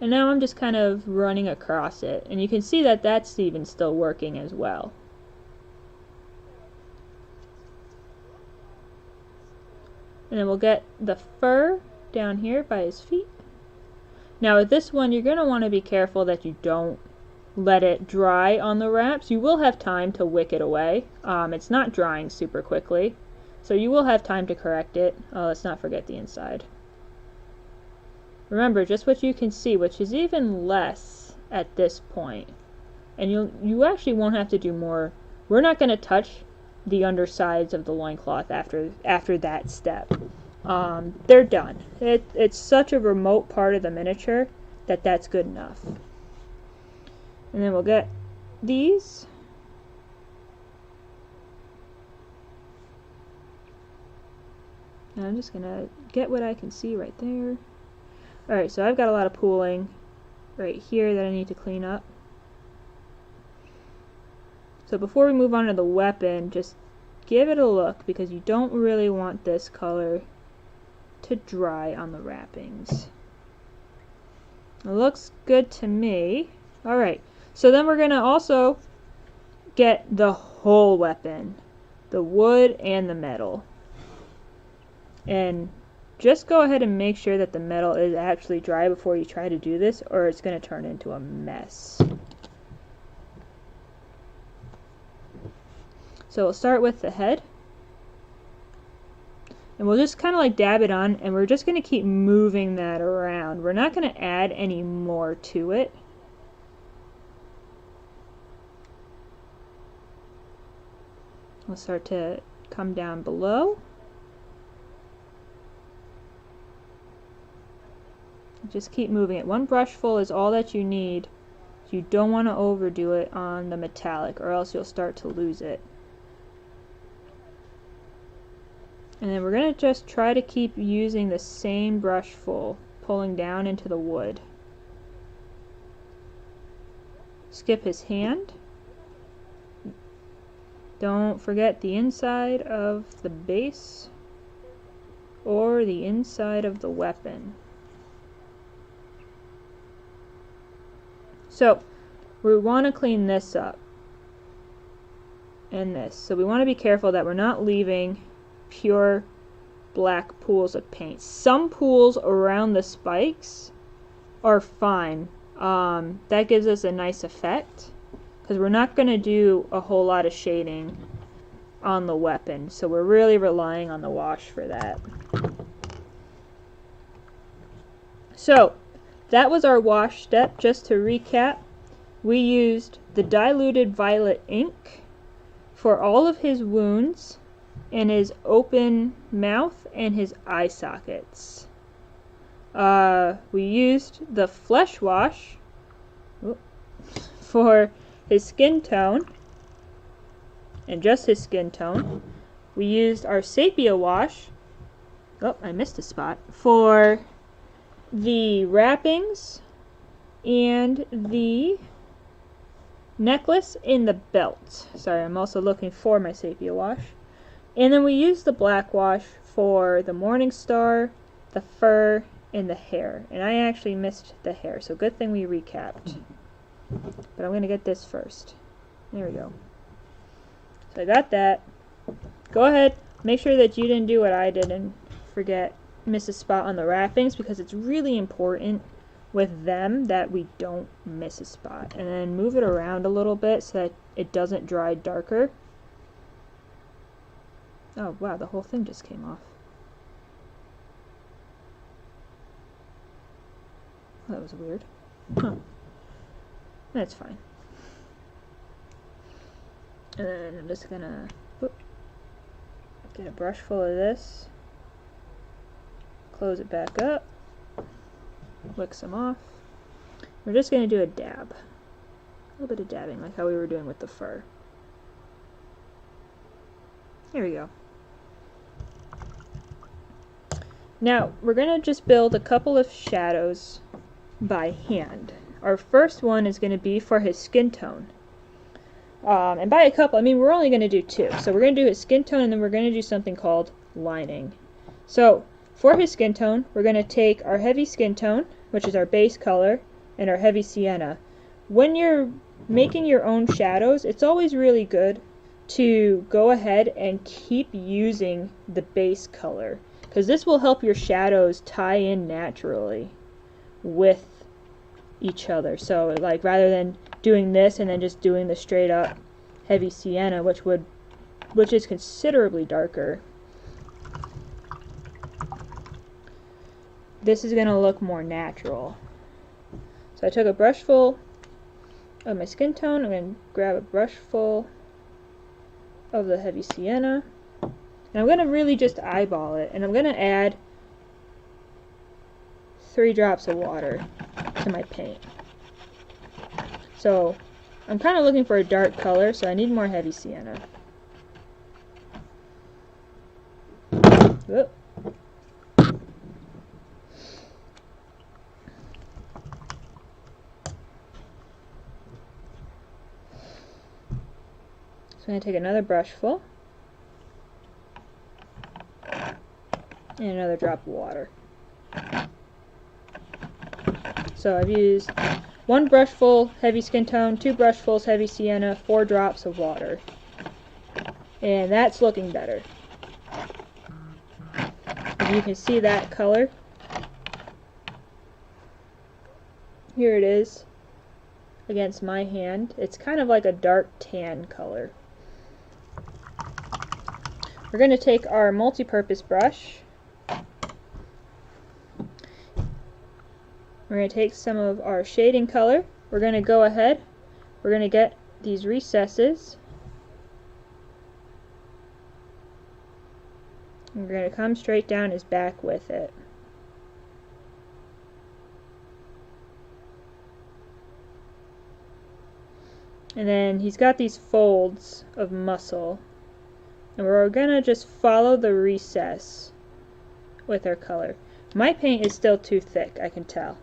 And now I'm just kind of running across it, and you can see that that's even still working as well. And then we'll get the fur down here by his feet. Now with this one, you're going to want to be careful that you don't let it dry on the wraps. You will have time to wick it away. It's not drying super quickly, so you will have time to correct it. Let's not forget the inside. Remember, just what you can see, which is even less at this point. And you actually won't have to do more. We're not going to touch the undersides of the loincloth after that step. They're done. It's such a remote part of the miniature that that's good enough. And then we'll get these. And I'm just gonna get what I can see right there. Alright, so I've got a lot of pooling right here that I need to clean up. So before we move on to the weapon, just give it a look, because you don't really want this color to dry on the wrappings. It looks good to me. Alright, so then we're going to also get the whole weapon, the wood and the metal. And just go ahead and make sure that the metal is actually dry before you try to do this, or it's going to turn into a mess. So we'll start with the head. And we'll just kind of like dab it on, and we're just going to keep moving that around. We're not going to add any more to it. We'll start to come down below. Just keep moving it. One brushful is all that you need. You don't want to overdo it on the metallic, or else you'll start to lose it. And then we're going to just try to keep using the same brushful, pulling down into the wood. Skip his hand. Don't forget the inside of the base or the inside of the weapon. So we want to clean this up and this. So we want to be careful that we're not leaving pure black pools of paint. Some pools around the spikes are fine. That gives us a nice effect because we're not going to do a whole lot of shading on the weapon. So we're really relying on the wash for that. So that was our wash step. Just to recap, we used the diluted violet ink for all of his wounds and his open mouth and his eye sockets. We used the flesh wash for his skin tone and just his skin tone. We used our sepia wash, oh, I missed a spot, for the wrappings and the necklace and the belt. Sorry, I'm also looking for my sepia wash. And then we used the black wash for the morning star, the fur, and the hair. And I actually missed the hair, so good thing we recapped. But I'm going to get this first. There we go. So I got that. Go ahead, make sure that you didn't do what I did and miss a spot on the wrappings, because it's really important with them that we don't miss a spot. And then move it around a little bit so that it doesn't dry darker. Oh wow, the whole thing just came off. That was weird. Huh. That's fine. And then I'm just gonna get a brush full of this. Close it back up. Lick some off. We're just gonna do a dab. A little bit of dabbing, like how we were doing with the fur. Here we go. Now, we're going to just build a couple of shadows by hand. Our first one is going to be for his skin tone. And by a couple, I mean we're only going to do two. So we're going to do his skin tone, and then we're going to do something called lining. So, for his skin tone, we're going to take our heavy skin tone, which is our base color, and our heavy sienna. When you're making your own shadows, it's always really good to go ahead and keep using the base color, because this will help your shadows tie in naturally with each other. So like rather than doing this and then just doing the straight up heavy sienna, which is considerably darker, this is going to look more natural. So I took a brush full of my skin tone. I'm going to grab a brush full of the heavy sienna. And I'm going to really just eyeball it. And I'm going to add 3 drops of water to my paint. So I'm kind of looking for a dark color, so I need more heavy sienna. Whoop. So I'm going to take another brush full and another drop of water. So I've used 1 brushful heavy skin tone, 2 brushfuls heavy sienna, 4 drops of water. And that's looking better. If you can see that color, here it is against my hand. It's kind of like a dark tan color. we're going to take our multi-purpose brush. We're going to take some of our shading color. We're going to go ahead. We're going to get these recesses. We're going to come straight down his back with it. And then he's got these folds of muscle. And we're going to just follow the recess with our color. My paint is still too thick, I can tell,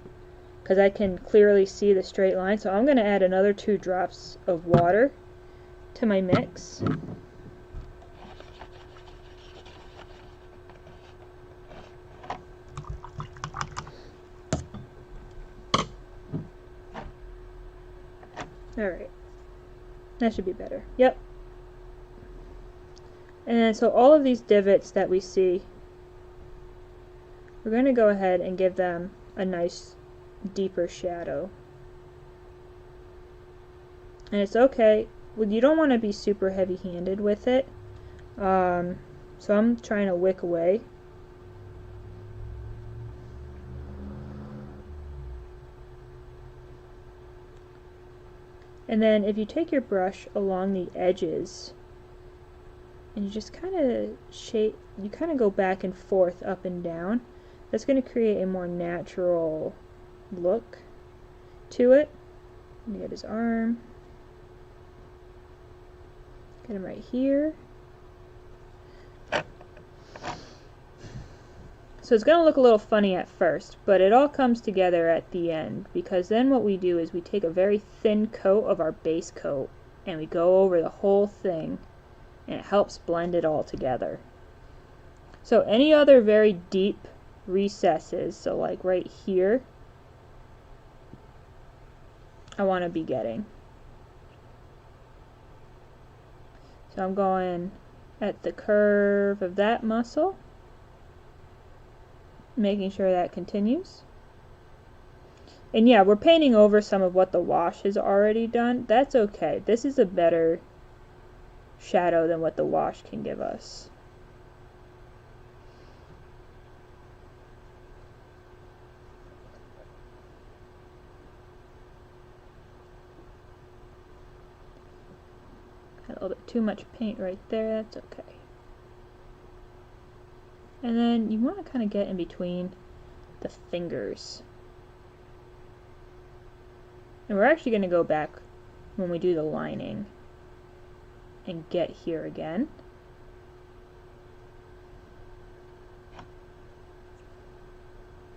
because I can clearly see the straight line. So I'm going to add another 2 drops of water to my mix. Alright, that should be better. Yep. And then so all of these divots that we see, we're going to go ahead and give them a nice deeper shadow. And it's okay, well, you don't want to be super heavy-handed with it, so I'm trying to wick away. And then if you take your brush along the edges and you just kind of shape, you kind of go back and forth, up and down, that's going to create a more natural look to it. You get his arm, get him right here. So it's going to look a little funny at first, but it all comes together at the end, because then what we do is we take a very thin coat of our base coat and we go over the whole thing, and it helps blend it all together. So any other very deep recesses, so like right here, I want to be getting. So I'm going at the curve of that muscle, making sure that continues. And yeah, we're painting over some of what the wash has already done. That's okay. This is a better shadow than what the wash can give us. Got a little bit too much paint right there. That's okay. And then you want to kind of get in between the fingers. And we're actually going to go back when we do the lining and get here again.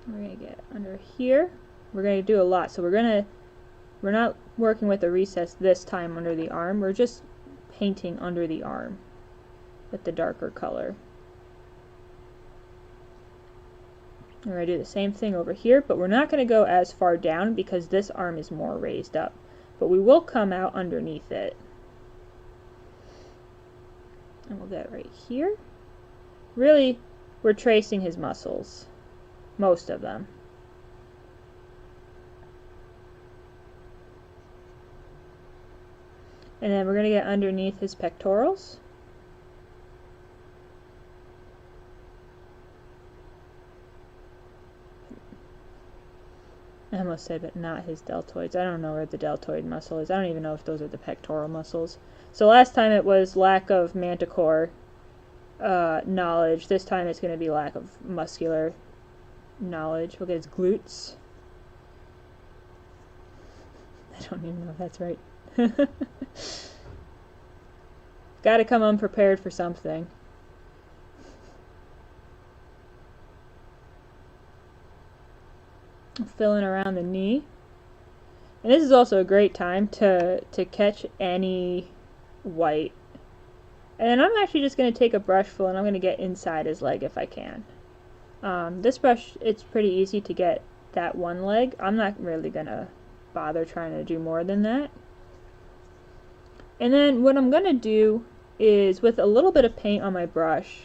We're going to get under here. We're going to do a lot. So we're not working with a recess this time under the arm. We're just painting under the arm with the darker color. We're going to do the same thing over here, but we're not going to go as far down because this arm is more raised up. But we will come out underneath it. And we'll get right here. Really, we're tracing his muscles. Most of them. And then we're going to get underneath his pectorals. I almost said, but not his deltoids. I don't know where the deltoid muscle is. I don't even know if those are the pectoral muscles. So last time it was lack of manticore knowledge. This time it's going to be lack of muscular knowledge. We'll get his glutes. I don't even know if that's right. Gotta come unprepared for something. Filling around the knee. And this is also a great time to catch any white. And then I'm actually just going to take a brush full and I'm going to get inside his leg if I can. This brush, it's pretty easy to get that one leg. I'm not really going to bother trying to do more than that. And then what I'm going to do is, with a little bit of paint on my brush,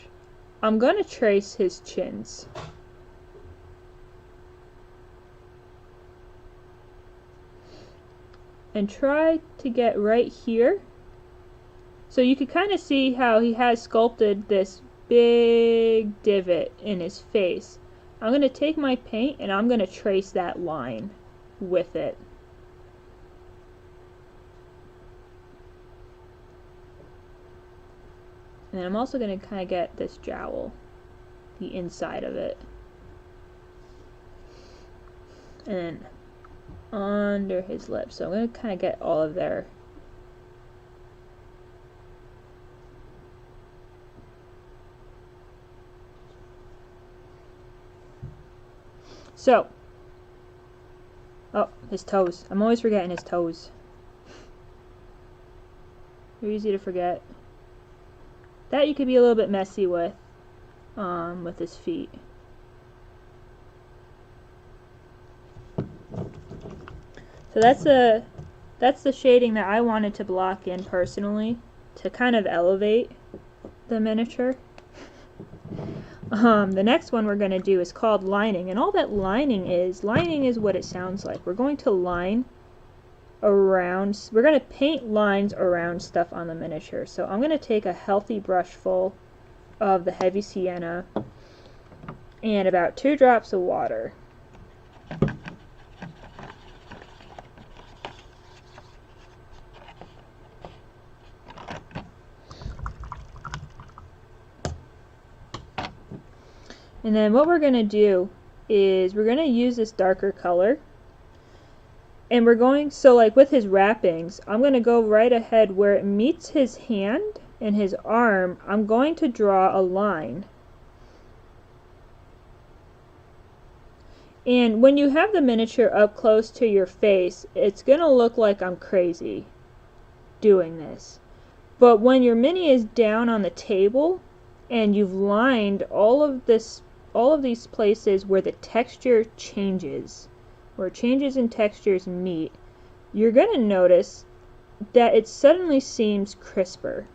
I'm going to trace his chins. And try to get right here So you could kind of see how he has sculpted this big divot in his face. I'm going to take my paint and I'm going to trace that line with it. And I'm also going to kind of get this jowl, the inside of it. And then under his lips. So I'm going to kind of get all of there. So, oh, his toes. I'm always forgetting his toes. They're easy to forget. That you could be a little bit messy with his feet. So that's the shading that I wanted to block in personally to kind of elevate the miniature. The next one we're going to do is called lining, and all that lining is what it sounds like. We're going to line around, we're going to paint lines around stuff on the miniature. So I'm going to take a healthy brush full of the heavy sienna and about 2 drops of water. And then what we're going to do is we're going to use this darker color. And we're going, so like with his wrappings, I'm going to go right ahead where it meets his hand and his arm. I'm going to draw a line. And when you have the miniature up close to your face, it's going to look like I'm crazy doing this. But when your mini is down on the table and you've lined all of these places where the texture changes, where changes in textures meet, you're going to notice that it suddenly seems crisper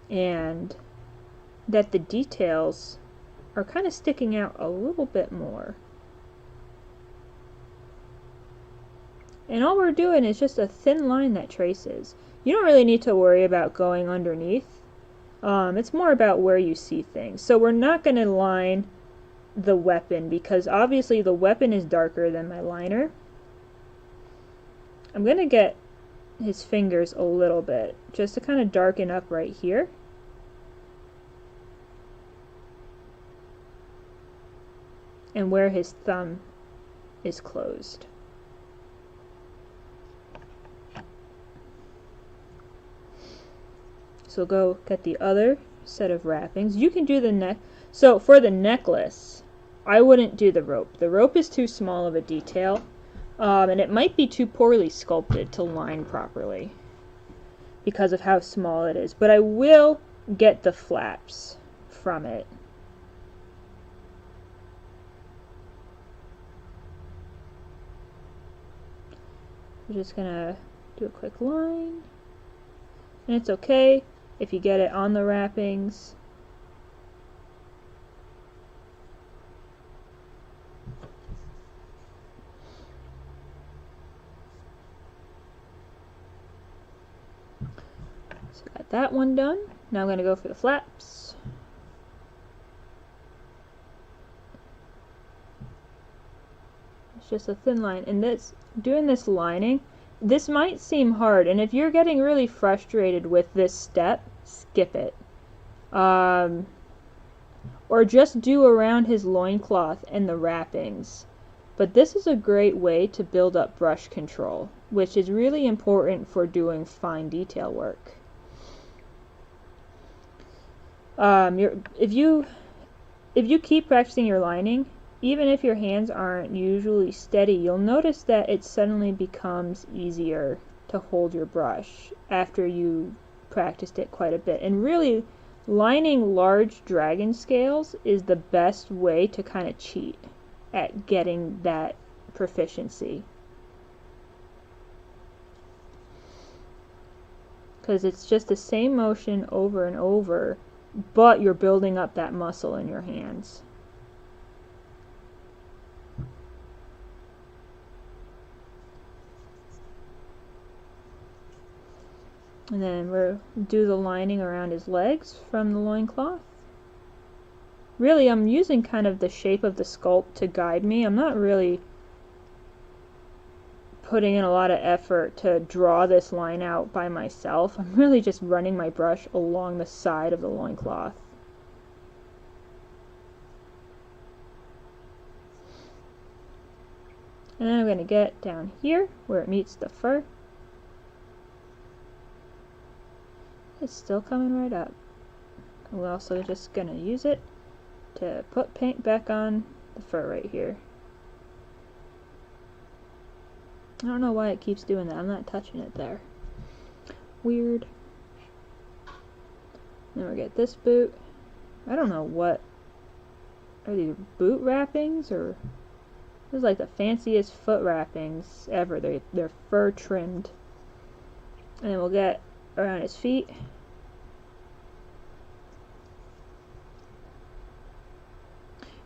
and that the details are kind of sticking out a little bit more. And all we're doing is just a thin line that traces. You don't really need to worry about going underneath. It's more about where you see things. So we're not going to line the weapon because obviously the weapon is darker than my liner. I'm going to get his fingers a little bit just to kind of darken up right here. And where his thumb is closed. So go get the other set of wrappings. You can do the neck. So for the necklace, I wouldn't do the rope. The rope is too small of a detail, and it might be too poorly sculpted to line properly because of how small it is. But I will get the flaps from it. I'm just gonna do a quick line, and it's okay if you get it on the wrappings. So got that one done. Now I'm going to go for the flaps. It's just a thin line, and doing this lining, this might seem hard, and if you're getting really frustrated with this step, skip it. Or just do around his loincloth and the wrappings. But this is a great way to build up brush control, which is really important for doing fine detail work. If you keep practicing your lining, even if your hands aren't usually steady, you'll notice that it suddenly becomes easier to hold your brush after you practiced it quite a bit. And really, lining large dragon scales is the best way to kind of cheat at getting that proficiency. Because it's just the same motion over and over, but you're building up that muscle in your hands. And then we'll do the lining around his legs from the loincloth. Really, I'm using kind of the shape of the sculpt to guide me. I'm not really putting in a lot of effort to draw this line out by myself. I'm really just running my brush along the side of the loincloth. And then I'm going to get down here where it meets the fur. It's still coming right up. We're also just going to use it to put paint back on the fur right here. I don't know why it keeps doing that. I'm not touching it there. Weird. Then we'll get this boot. I don't know what. Are these boot wrappings or... This is like the fanciest foot wrappings ever. They're fur trimmed. And then we'll get around his feet.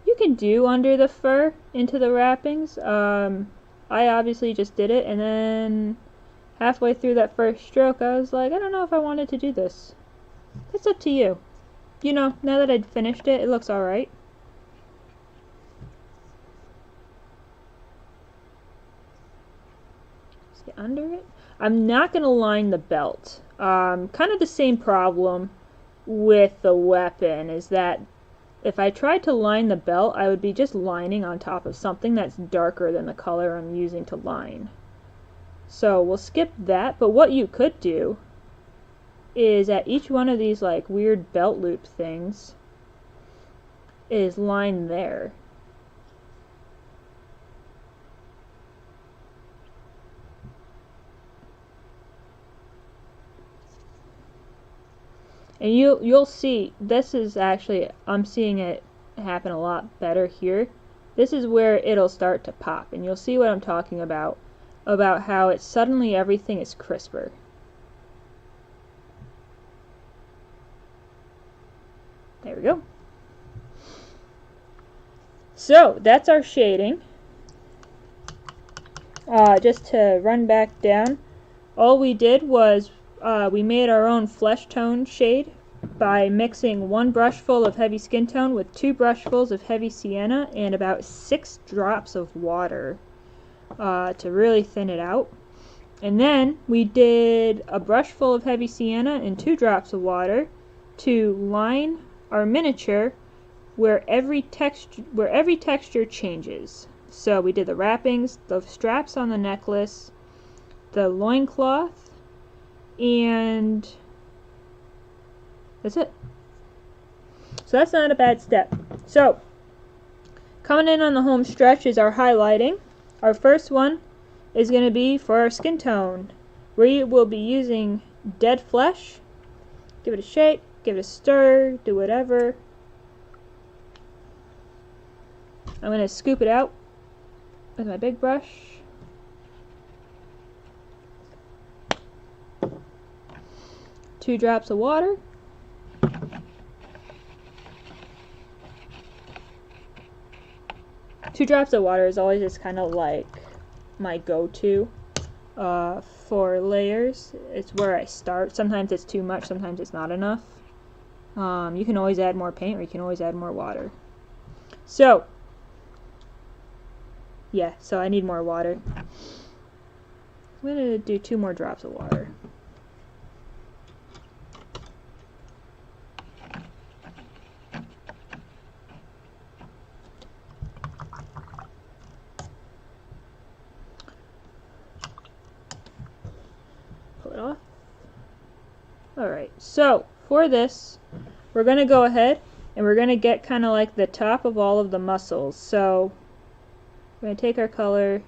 You can do under the fur into the wrappings. I obviously just did it, and then halfway through that first stroke I was like, I don't know if I wanted to do this. It's up to you. You know, now that I'd finished it, it looks alright. Get under it. I'm not going to line the belt. Kind of the same problem with the weapon is that if I tried to line the belt, I would be just lining on top of something that's darker than the color I'm using to line. So we'll skip that, but what you could do is at each one of these like weird belt loop things is line there. And you'll see, this is actually, I'm seeing it happen a lot better here. This is where it'll start to pop, and you'll see what I'm talking about how it suddenly everything is crisper. There we go. So, that's our shading. Just to run back down, all we did was we made our own flesh tone shade by mixing 1 brushful of heavy skin tone with 2 brushfuls of heavy sienna and about 6 drops of water to really thin it out. And then we did a brushful of heavy sienna and 2 drops of water to line our miniature where every texture changes. So we did the wrappings, the straps on the necklace, the loincloth, and that's it. So that's not a bad step. So coming in on the home stretch is our highlighting. Our first one is going to be for our skin tone. We will be using dead flesh. Give it a shake, give it a stir, do whatever. I'm going to scoop it out with my big brush. Two drops of water. Two drops of water is always just kind of like my go-to for layers. It's where I start. Sometimes it's too much, sometimes it's not enough. You can always add more paint or you can always add more water. So, yeah, so I need more water. I'm going to do 2 more drops of water. Alright, so for this, we're going to go ahead and we're going to get kind of like the top of all of the muscles. So we're going to take our color,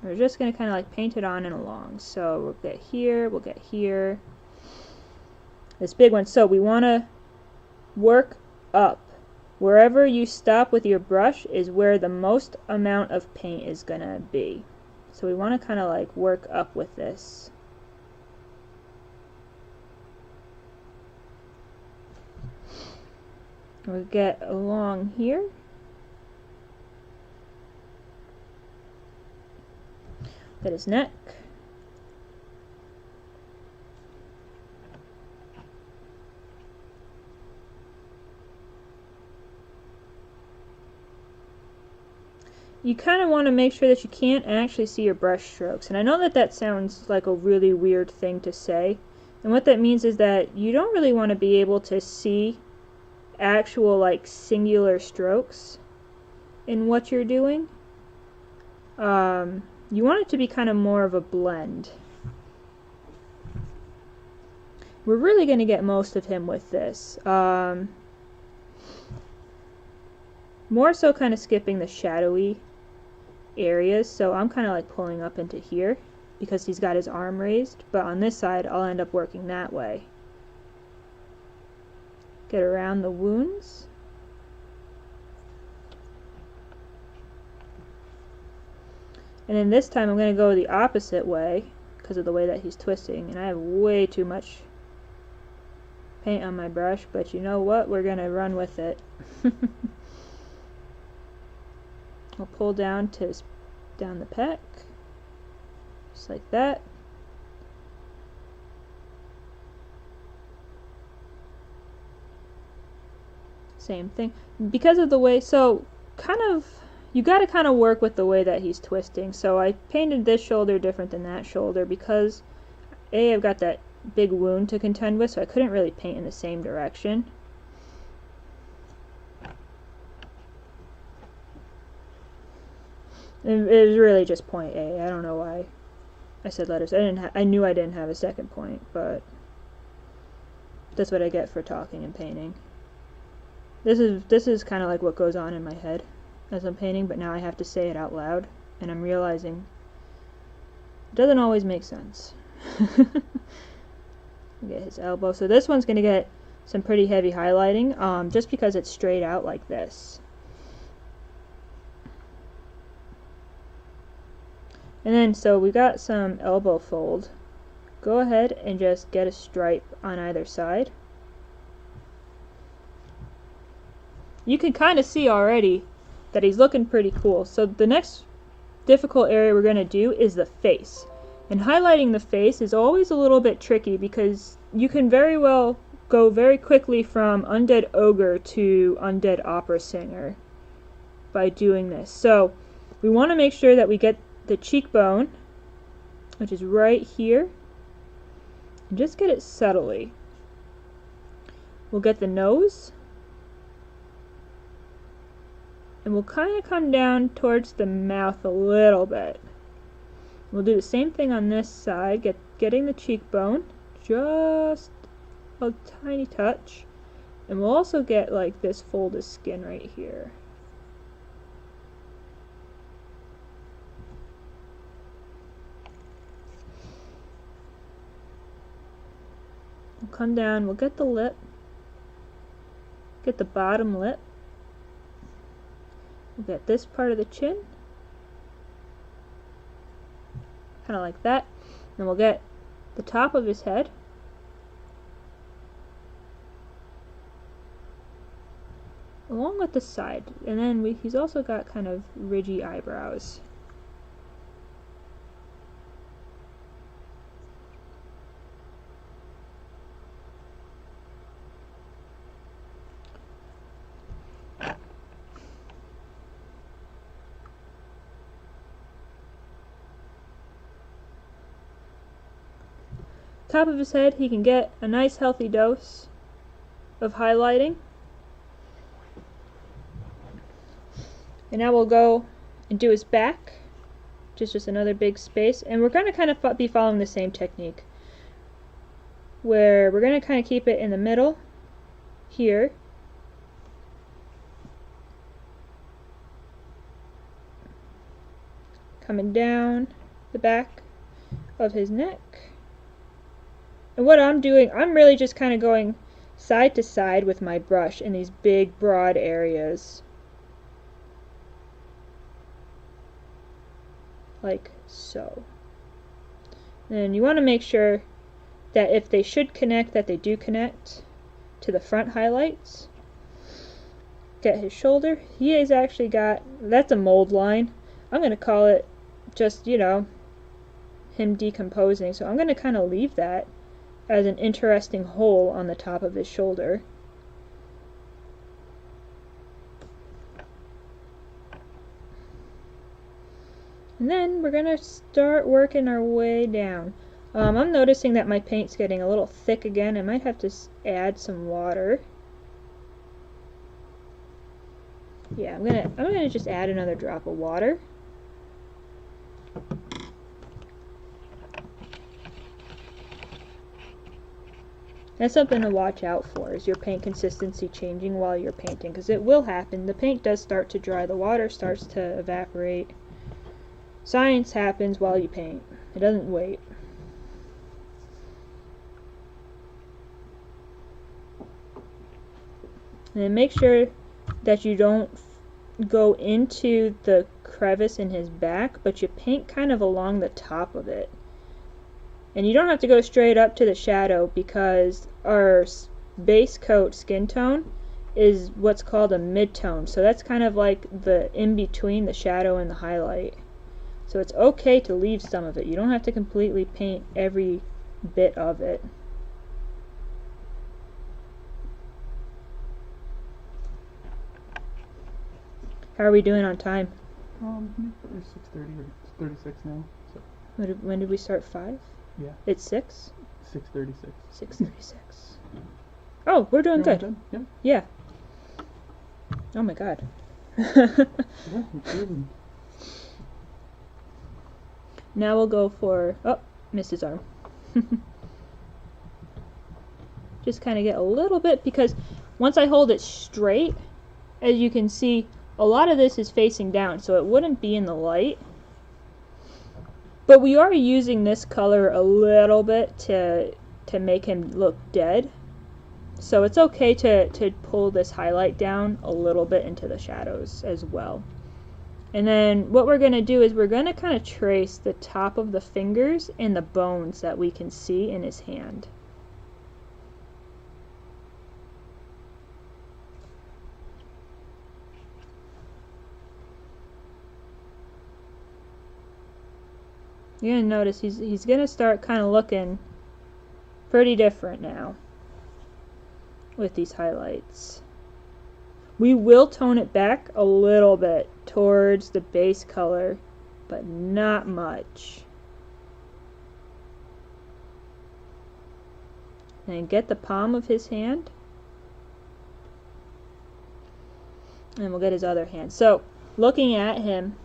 we're just going to kind of like paint it on and along. So we'll get here, this big one. So we want to work up. Wherever you stop with your brush is where the most amount of paint is going to be. So we want to kind of like work up with this. We'll get along here. Get his neck. you kind of want to make sure that you can't actually see your brush strokes. And I know that that sounds like a really weird thing to say. And what that means is that you don't really want to be able to see actual like singular strokes in what you're doing. You want it to be kind of more of a blend. We're really going to get most of him with this. More so kind of skipping the shadowy areas, so I'm kind of like pulling up into here because he's got his arm raised, but on this side I'll end up working that way. Get around the wounds. And then this time I'm going to go the opposite way because of the way that he's twisting, and I have way too much paint on my brush, but you know what, we're going to run with it. I'll pull down to down the pec, just like that. Same thing. Because of the way, so kind of, you got to kind of work with the way that he's twisting. So I painted this shoulder different than that shoulder because I've got that big wound to contend with, so I couldn't really paint in the same direction. It was really just point A. I don't know why I said letters. I knew I didn't have a second point, but that's what I get for talking and painting. This is kind of like what goes on in my head as I'm painting, but now I have to say it out loud, and I'm realizing it doesn't always make sense. Get his elbow. So this one's going to get some pretty heavy highlighting, just because it's straight out like this. And then, so we got some elbow fold. Go ahead and just get a stripe on either side. You can kind of see already that he's looking pretty cool. So the next difficult area we're going to do is the face. And highlighting the face is always a little bit tricky because you can very well go very quickly from Undead Ogre to Undead Opera Singer by doing this. So we want to make sure that we get the cheekbone, which is right here, and just get it subtly. We'll get the nose, and we'll kind of come down towards the mouth a little bit. We'll do the same thing on this side, getting the cheekbone, just a tiny touch, and we'll also get like this fold of skin right here. We'll come down, we'll get the lip, get the bottom lip, we'll get this part of the chin, kind of like that, and we'll get the top of his head, along with the side, and then he's also got kind of ridgy eyebrows. Top of his head, he can get a nice healthy dose of highlighting. And now we'll go and do his back, just another big space. And we're going to kind of be following the same technique, where we're going to kind of keep it in the middle here. Coming down the back of his neck. And what I'm doing, I'm really just kind of going side to side with my brush in these big, broad areas. Like so. And you want to make sure that if they should connect, that they do connect to the front highlights. Get his shoulder. He has actually got, that's a mold line. I'm going to call it just, you know, him decomposing. So I'm going to kind of leave that as an interesting hole on the top of his shoulder. And then we're gonna start working our way down. I'm noticing that my paint's getting a little thick again. I might have to add some water. Yeah, I'm gonna just add another drop of water. That's something to watch out for, is your paint consistency changing while you're painting, because it will happen. The paint does start to dry, the water starts to evaporate. Science happens while you paint. It doesn't wait. And then make sure that you don't go into the crevice in his back, but you paint kind of along the top of it. And you don't have to go straight up to the shadow, because our base coat skin tone is what's called a mid-tone. So that's kind of like the in-between the shadow and the highlight. So it's okay to leave some of it. You don't have to completely paint every bit of it. How are we doing on time? It's 6:30 or 36 now. So. When did we start? 5? Yeah. It's 6? 6:36. 6:36. Oh, we're doing good. Done? Yeah. Yeah. Oh my god. Yeah, good. Now we'll go for... Oh, missed his arm. Just kind of get a little bit, because once I hold it straight, as you can see, a lot of this is facing down, so it wouldn't be in the light. But we are using this color a little bit to make him look dead. So it's okay to pull this highlight down a little bit into the shadows as well. And then what we're going to do is we're going to kind of trace the top of the fingers and the bones that we can see in his hand. You're going to notice he's going to start kind of looking pretty different now with these highlights. We will tone it back a little bit towards the base color, but not much. And get the palm of his hand. And we'll get his other hand. So, looking at him,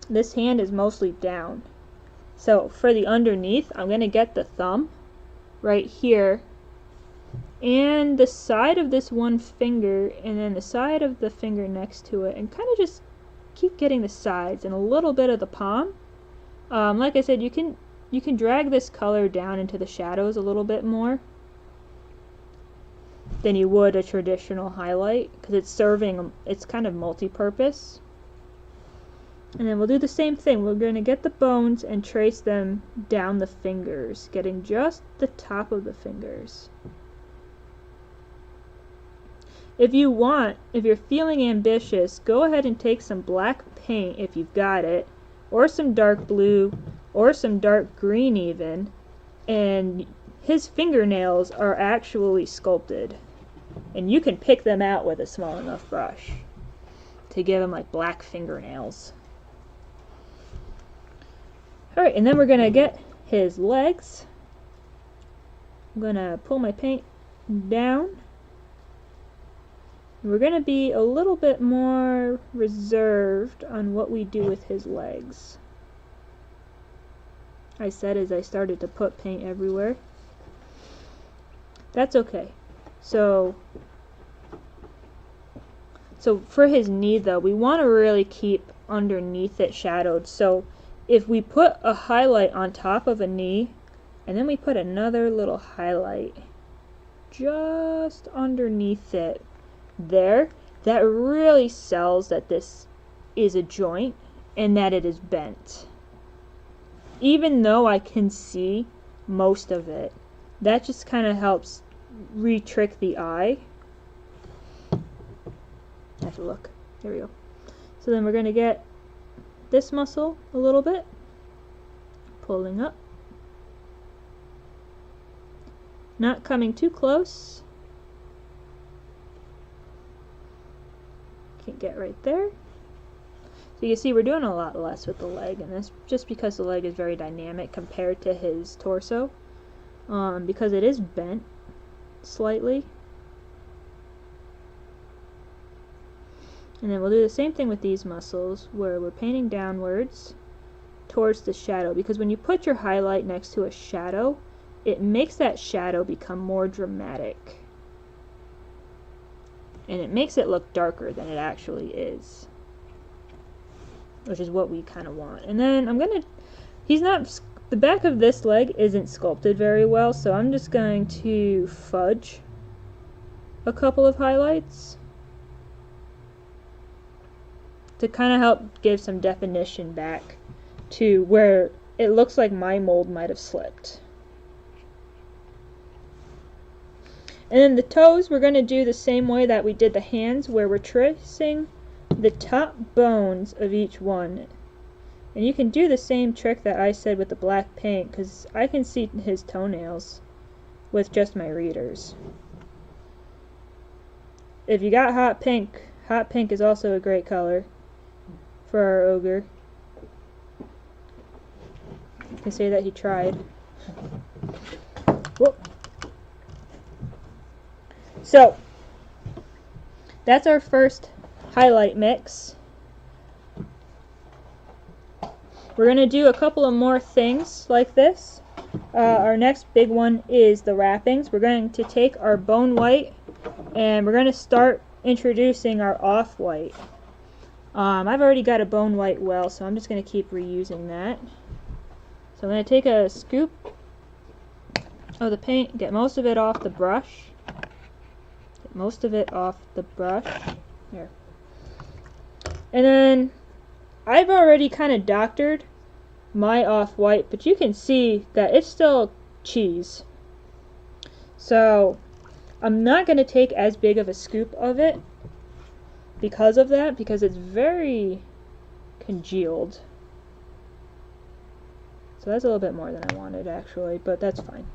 this hand is mostly down. So, for the underneath, I'm going to get the thumb right here, and the side of this one finger, and then the side of the finger next to it, and kind of just keep getting the sides and a little bit of the palm. Like I said, you can drag this color down into the shadows a little bit more than you would a traditional highlight, because it's kind of multi-purpose. And then we'll do the same thing. We're going to get the bones and trace them down the fingers, getting just the top of the fingers. If you want, if you're feeling ambitious, go ahead and take some black paint if you've got it, or some dark blue, or some dark green even, and his fingernails are actually sculpted. And you can pick them out with a small enough brush to give him like black fingernails. Alright, and then we're going to get his legs. I'm going to pull my paint down. We're going to be a little bit more reserved on what we do with his legs. I said as I started to put paint everywhere. That's okay. So for his knee though, we want to really keep underneath it shadowed. So if we put a highlight on top of a knee, and then we put another little highlight just underneath it, there, that really sells that this is a joint and that it is bent. Even though I can see most of it, that just kind of helps re-trick the eye. I have to look. There we go. So then we're going to get this muscle a little bit, pulling up, not coming too close. Can get right there. So you can see we're doing a lot less with the leg, and that's just because the leg is very dynamic compared to his torso, because it is bent slightly. And then we'll do the same thing with these muscles, where we're painting downwards towards the shadow, because when you put your highlight next to a shadow, it makes that shadow become more dramatic. And it makes it look darker than it actually is, which is what we kind of want. And then I'm gonna, the back of this leg isn't sculpted very well, so I'm just going to fudge a couple of highlights to kind of help give some definition back to where it looks like my mold might have slipped. And then the toes, we're going to do the same way that we did the hands, where we're tracing the top bones of each one. And you can do the same trick that I said with the black paint, because I can see his toenails with just my readers. If you got hot pink is also a great color for our ogre. I can say that he tried. Whoop. So, that's our first highlight mix. We're going to do a couple of more things like this. Our next big one is the wrappings. We're going to take our bone white and we're going to start introducing our off-white. I've already got a bone white well, so I'm just going to keep reusing that. So I'm going to take a scoop of the paint, get most of it off the brush. Here. And then I've already kind of doctored my off-white, but you can see that it's still cheese. So I'm not going to take as big of a scoop of it because of that, because it's very congealed. So that's a little bit more than I wanted actually, but that's fine.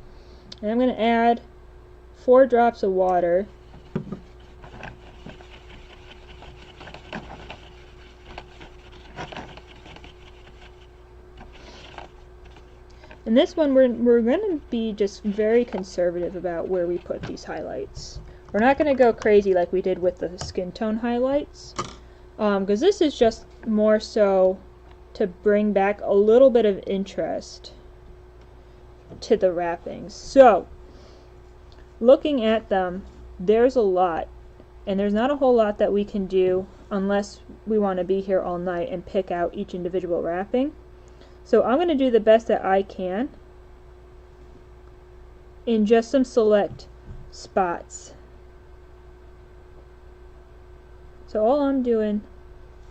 And I'm going to add 4 drops of water. And this one, we're going to be just very conservative about where we put these highlights. We're not going to go crazy like we did with the skin tone highlights, because this is just more so to bring back a little bit of interest to the wrappings. So, looking at them, there's a lot, and there's not a whole lot that we can do unless we want to be here all night and pick out each individual wrapping. So I'm going to do the best that I can in just some select spots. So all I'm doing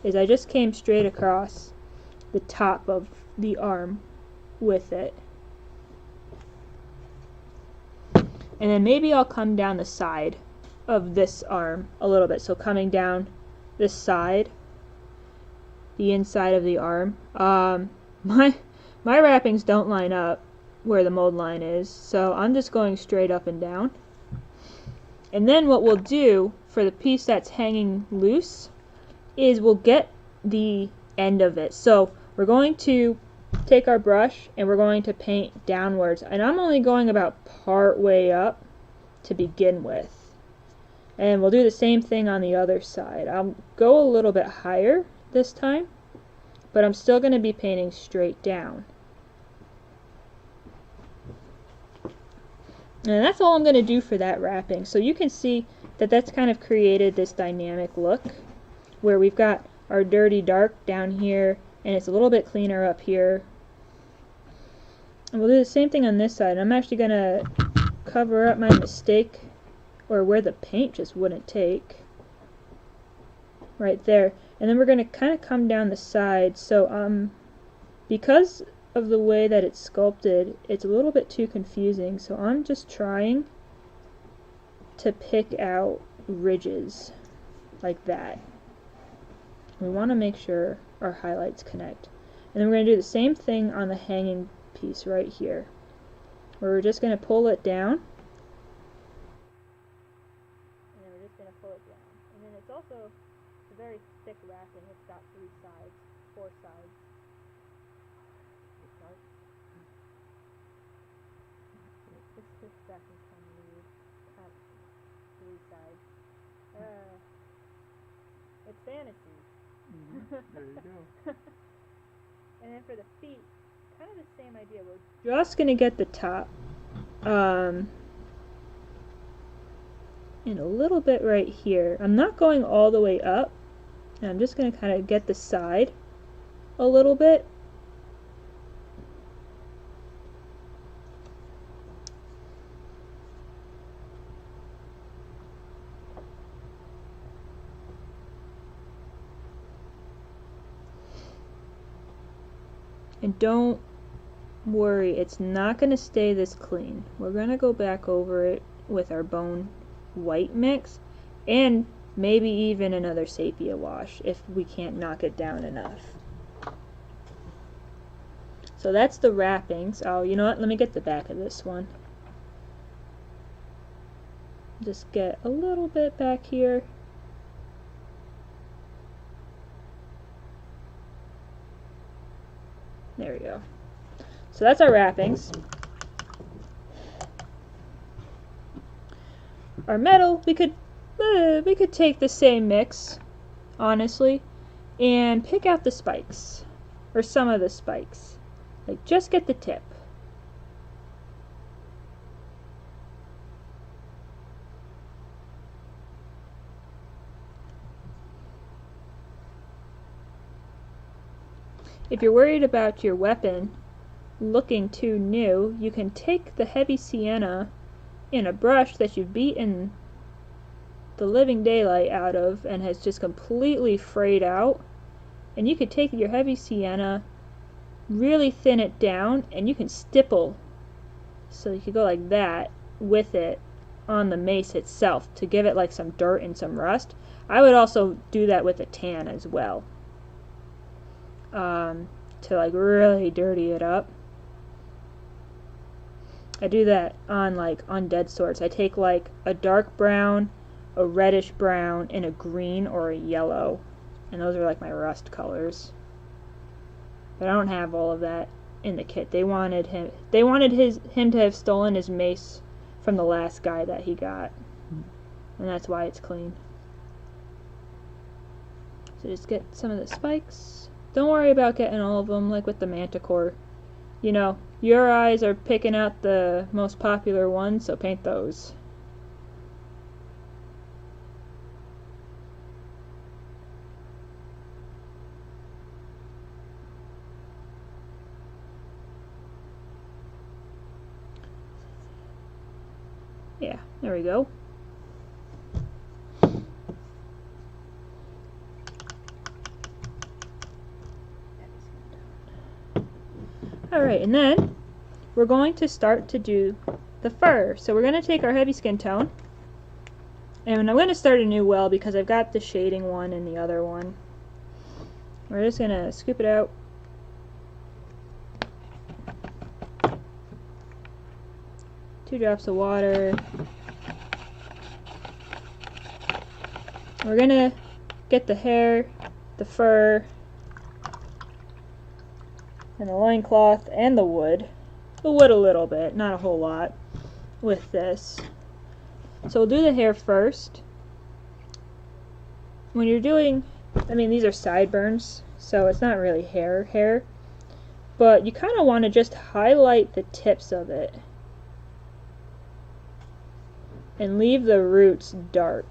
is I just came straight across the top of the arm with it. And then maybe I'll come down the side of this arm a little bit. So coming down this side, the inside of the arm. My wrappings don't line up where the mold line is, so I'm just going straight up and down. And then what we'll do for the piece that's hanging loose is we'll get the end of it. So we're going to take our brush and we're going to paint downwards, and I'm only going about part way up to begin with. And we'll do the same thing on the other side. I'll go a little bit higher this time, but I'm still going to be painting straight down. And that's all I'm going to do for that wrapping. So you can see that that's kind of created this dynamic look where we've got our dirty dark down here and it's a little bit cleaner up here. And we'll do the same thing on this side. I'm actually going to cover up my mistake, or where the paint just wouldn't take, right there. And then we're going to kind of come down the side. So because of the way that it's sculpted, it's a little bit too confusing. So I'm just trying to pick out ridges like that. We want to make sure our highlights connect. And then we're going to do the same thing on the hanging piece right here, where we're just going to pull it down. And then we're just going to pull it down. And then it's also It's a very thick wrapping. It's got 4 sides. This wrapping's kind of weird. Got 3 sides. It's fantasy. There you go. And then for the feet, kind of the same idea. We're just gonna get the top, and a little bit right here. I'm not going all the way up. I'm just gonna kind of get the side a little bit. And don't worry, it's not going to stay this clean. We're going to go back over it with our bone white mix and maybe even another sepia wash if we can't knock it down enough. So that's the wrappings. Oh, you know what? Let me get the back of this one. Just get a little bit back here. There we go. So that's our wrappings. Our metal, we could take the same mix, honestly, and pick out the spikes, or some of the spikes. Like, just get the tip. If you're worried about your weapon looking too new, you can take the heavy sienna in a brush that you've beaten the living daylight out of and has just completely frayed out, and you could take your heavy sienna, really thin it down, and you can stipple, so you could go like that with it on the mace itself to give it like some dirt and some rust. I would also do that with a tan as well, to like really dirty it up. I do that on undead swords. I take like a dark brown, a reddish brown, and a green or a yellow, and those are like my rust colors. But I don't have all of that in the kit. They wanted him to have stolen his mace from the last guy that he got, and that's why it's clean. So just get some of the spikes. Don't worry about getting all of them, like with the manticore. You know, your eyes are picking out the most popular ones, so paint those. Yeah, there we go. Alright, and then we're going to start to do the fur. So we're going to take our heavy skin tone, and I'm going to start a new well because I've got the shading one and the other one. We're just going to scoop it out. Two drops of water. We're going to get the hair, the fur, and the loincloth, and the wood. The wood a little bit, not a whole lot, with this. So we'll do the hair first. When you're doing, I mean, these are sideburns, so it's not really hair, but you kind of want to just highlight the tips of it and leave the roots dark.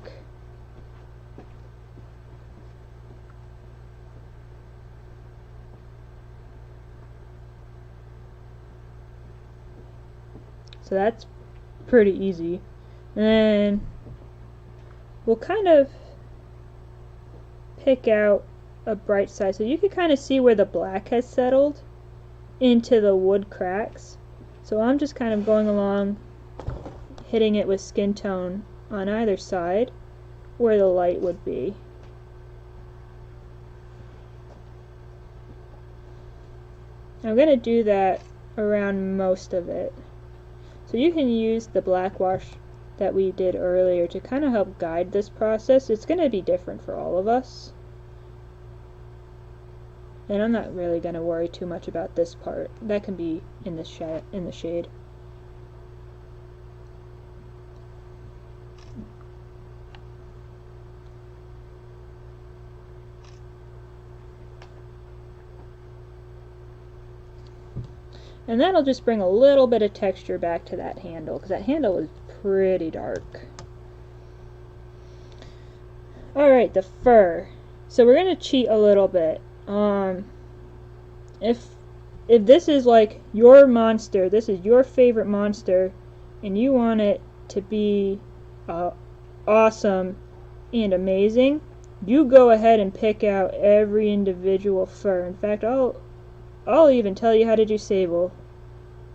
So that's pretty easy. And then we'll kind of pick out a bright side. So you can kind of see where the black has settled into the wood cracks. So I'm just kind of going along, hitting it with skin tone on either side where the light would be. I'm going to do that around most of it. So you can use the black wash that we did earlier to kind of help guide this process. It's going to be different for all of us. And I'm not really going to worry too much about this part. That can be in the shade. And that'll just bring a little bit of texture back to that handle, because that handle is pretty dark. Alright, the fur. So we're going to cheat a little bit. If this is like your monster, this is your favorite monster, and you want it to be awesome and amazing, you go ahead and pick out every individual fur. In fact, I'll even tell you how to do sable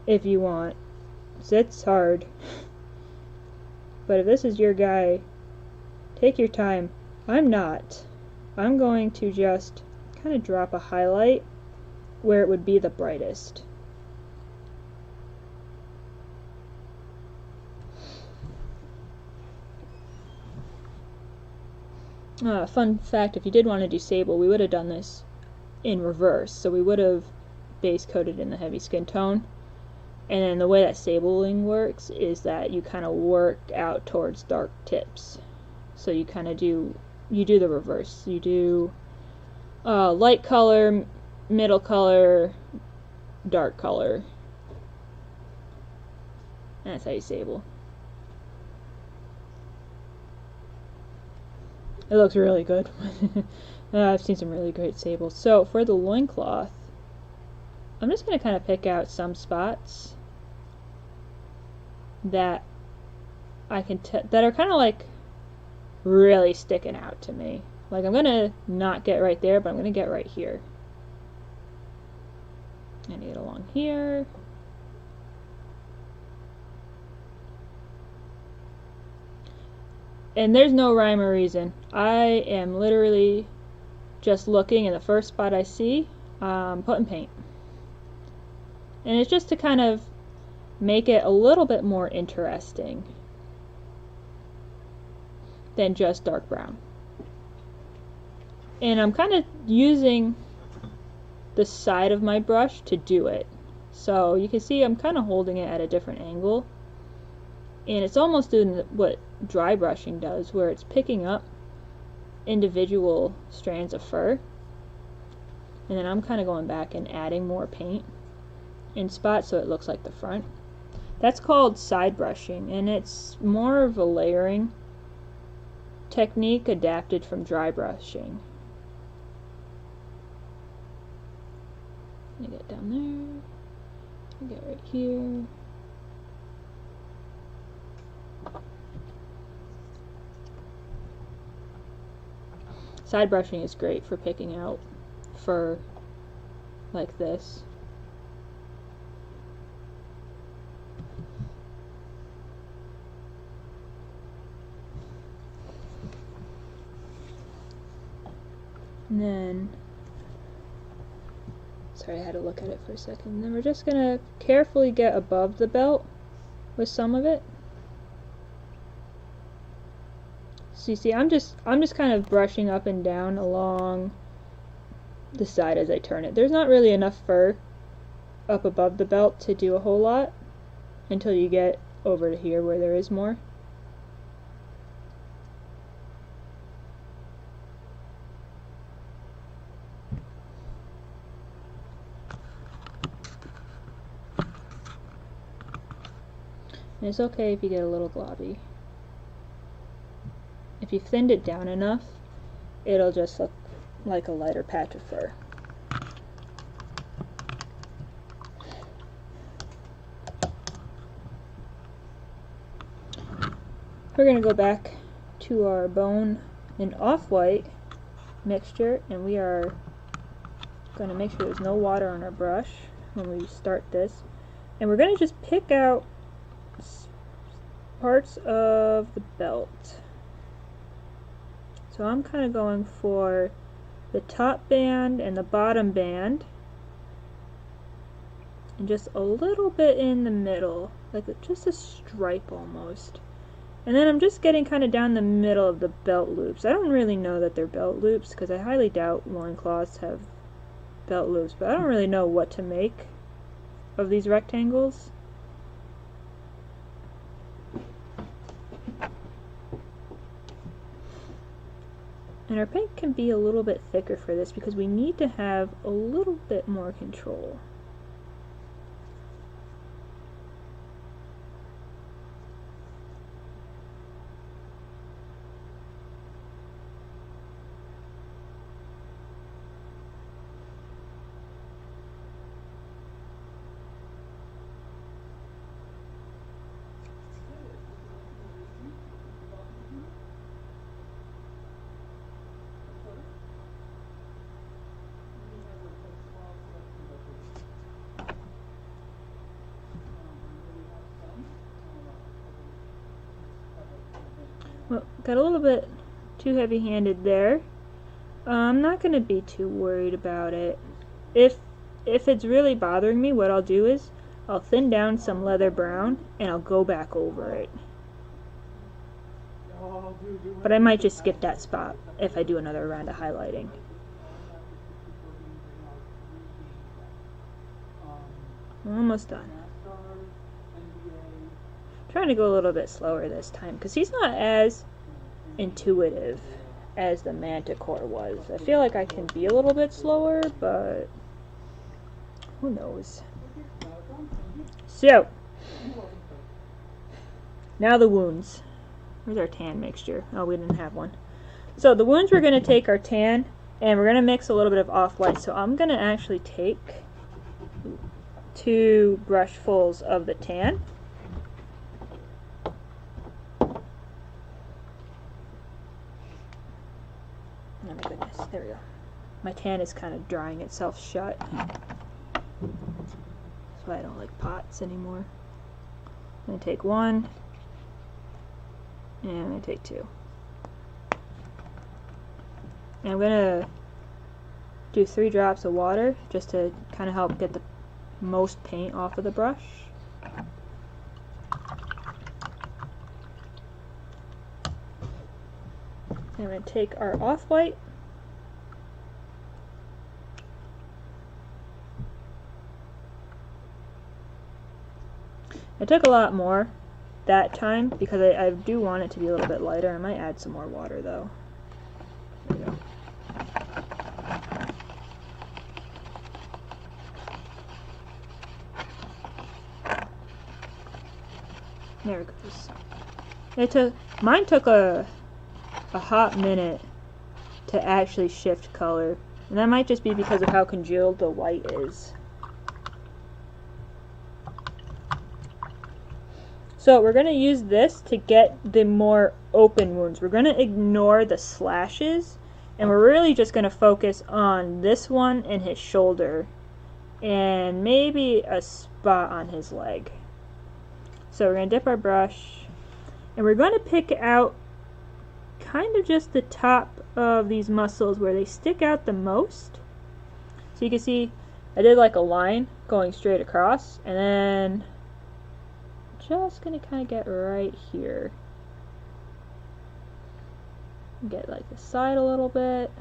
if you want. It's hard. But if this is your guy, take your time. I'm not. I'm going to just kind of drop a highlight where it would be the brightest. Fun fact, if you did want to do sable, we would have done this in reverse. So we would have base coated in the heavy skin tone, and then the way that sabling works is that you kind of work out towards dark tips. So you kind of do the reverse. You do light color, middle color, dark color, and that's how you sable. It looks really good. I've seen some really great sables. So for the loincloth, I'm just going to kind of pick out some spots that I can that are kind of like really sticking out to me. Like I'm going to not get right there, but I'm going to get right here. And get along here. And there's no rhyme or reason. I am literally just looking, and the first spot I see, putting paint. And it's just to kind of make it a little bit more interesting than just dark brown. And I'm kind of using the side of my brush to do it. So you can see I'm kind of holding it at a different angle. And it's almost doing what dry brushing does, where it's picking up individual strands of fur. And then I'm kind of going back and adding more paint in spots so it looks like the front. That's called side brushing, and it's more of a layering technique adapted from dry brushing. I get down there, I get right here. Side brushing is great for picking out fur like this. And then, sorry, I had to look at it for a second. And then we're just gonna carefully get above the belt with some of it. So you see, I'm just kind of brushing up and down along the side as I turn it. There's not really enough fur up above the belt to do a whole lot until you get over to here where there is more. And it's okay if you get a little globby. If you've thinned it down enough, it'll just look like a lighter patch of fur. We're going to go back to our bone and off-white mixture, and we are going to make sure there's no water on our brush when we start this. And we're going to just pick out parts of the belt. So I'm kind of going for the top band and the bottom band, and just a little bit in the middle, like just a stripe almost. And then I'm just getting kind of down the middle of the belt loops. I don't really know that they're belt loops because I highly doubt loincloths have belt loops, but I don't really know what to make of these rectangles. And our paint can be a little bit thicker for this because we need to have a little bit more control. Well, got a little bit too heavy-handed there. I'm not going to be too worried about it. If it's really bothering me, what I'll do is I'll thin down some leather brown and I'll go back over it. But I might just skip that spot if I do another round of highlighting. I'm almost done. Trying to go a little bit slower this time because he's not as intuitive as the Manticore was. I feel like I can be a little bit slower, but who knows. So now the wounds. Where's our tan mixture? Oh, we didn't have one. So the wounds, we're going to take our tan and we're going to mix a little bit of off-white. So I'm going to actually take 2 brushfuls of the tan. Oh my goodness, there we go. My tan is kind of drying itself shut. That's why I don't like pots anymore. I'm going to take 1, and I'm going to take 2. And I'm going to do 3 drops of water just to kind of help get the most paint off of the brush. I'm going to take our off-white I took a lot more that time because I do want it to be a little bit lighter. I might add some more water though. There we go. There it goes. Mine took a hot minute to actually shift color, and that might just be because of how congealed the white is. So we're going to use this to get the more open wounds. We're going to ignore the slashes, and we're really just going to focus on this one and his shoulder, and maybe a spot on his leg. So we're going to dip our brush, and we're going to pick out kind of just the top of these muscles where they stick out the most. So you can see I did like a line going straight across, and then just going to kind of get right here. Get like the side a little bit.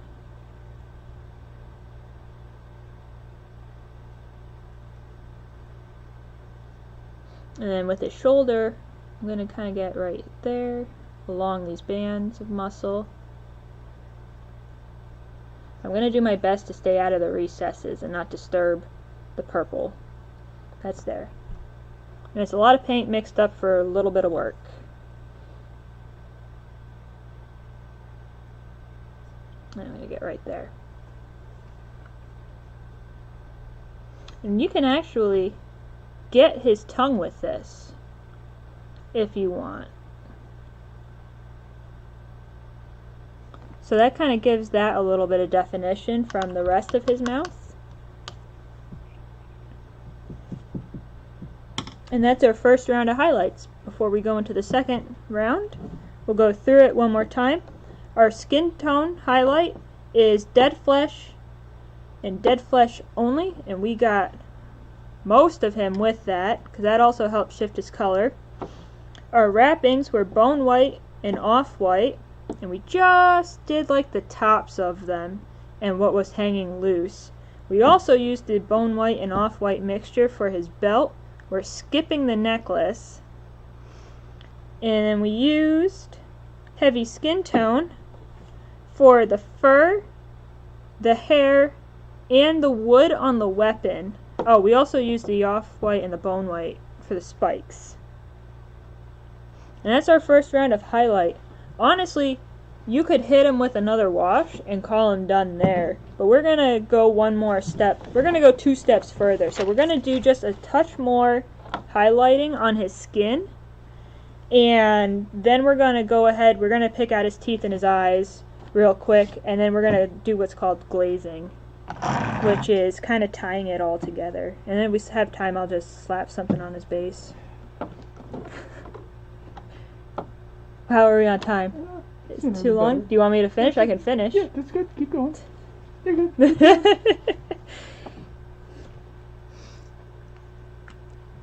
And then with his shoulder, I'm going to kind of get right there along these bands of muscle. I'm going to do my best to stay out of the recesses and not disturb the purple. That's there. And it's a lot of paint mixed up for a little bit of work. And I'm going to get right there. And you can actually get his tongue with this if you want. So that kind of gives that a little bit of definition from the rest of his mouth. And that's our first round of highlights. Before we go into the second round, we'll go through it one more time. Our skin tone highlight is dead flesh and dead flesh only, and we got most of him with that because that also helps shift his color. Our wrappings were bone white and off-white, and we just did like the tops of them and what was hanging loose. We also used the bone white and off-white mixture for his belt. We're skipping the necklace. And then we used heavy skin tone for the fur, the hair, and the wood on the weapon. Oh, we also used the off-white and the bone white for the spikes. And that's our first round of highlight. Honestly, you could hit him with another wash and call him done there. But we're going to go one more step. We're going to go 2 steps further. So we're going to do just a touch more highlighting on his skin. And then we're going to go ahead, we're going to pick out his teeth and his eyes real quick. And then we're going to do what's called glazing, which is kind of tying it all together. And then we have time, I'll just slap something on his base. How are we on time? It's too long? Do you want me to finish? I can finish. Yeah, that's good. Keep going. You're good.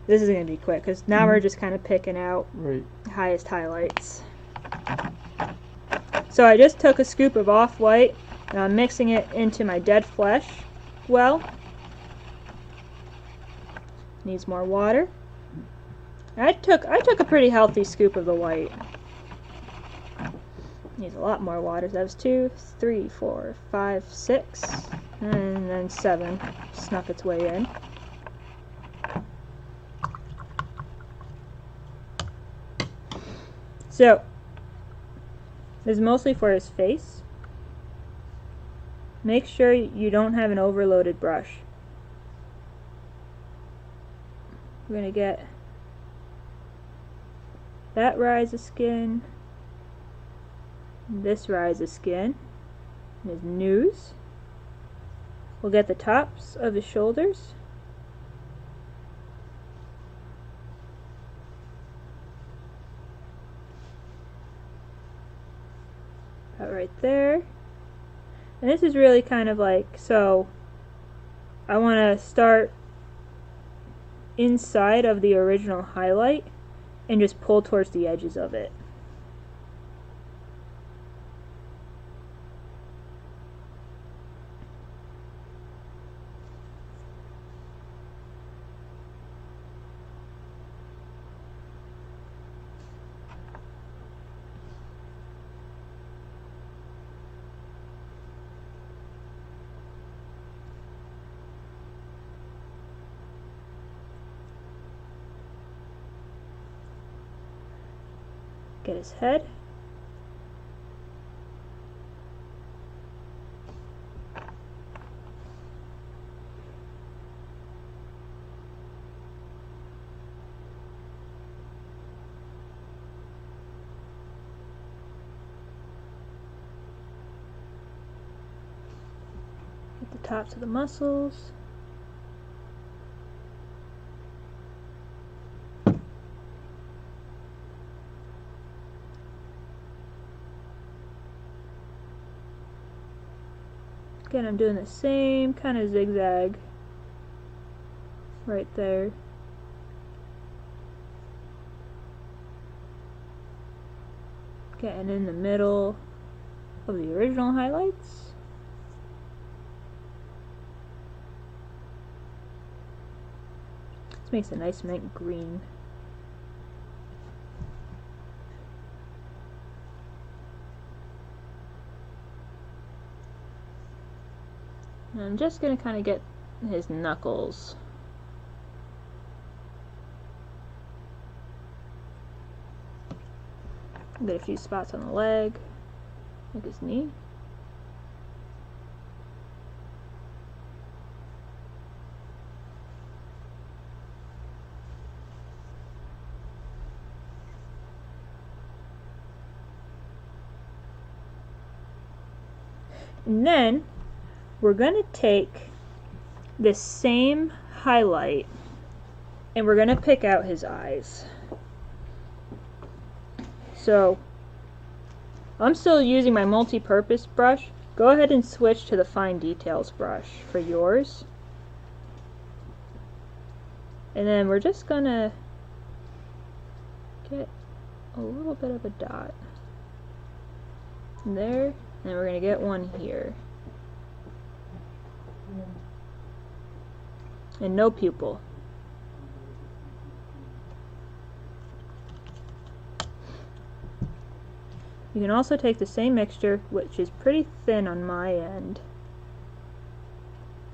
This is going to be quick, because now we're just kind of picking out highest highlights. So I just took a scoop of off-white, and I'm mixing it into my dead flesh. Well, needs more water. I took a pretty healthy scoop of the white. Needs a lot more water. That was 2, 3, 4, 5, 6, and then 7 snuck its way in. So, this is mostly for his face. Make sure you don't have an overloaded brush. We're going to get that rise of skin, this rise of skin, and his nose. We'll get the tops of his shoulders. About right there. And this is really kind of like, so I want to start inside of the original highlight and just pull towards the edges of it. Get his head. Get the tops of the muscles. Again, I'm doing the same kind of zigzag right there. Getting in the middle of the original highlights. This makes a nice mint green. And I'm just going to kind of get his knuckles. Get a few spots on the leg, like his knee. And then we're going to take this same highlight and we're going to pick out his eyes. So I'm still using my multi-purpose brush. Go ahead and switch to the fine details brush for yours. And then we're just going to get a little bit of a dot there, and we're going to get one here. And no pupil. You can also take the same mixture, which is pretty thin on my end,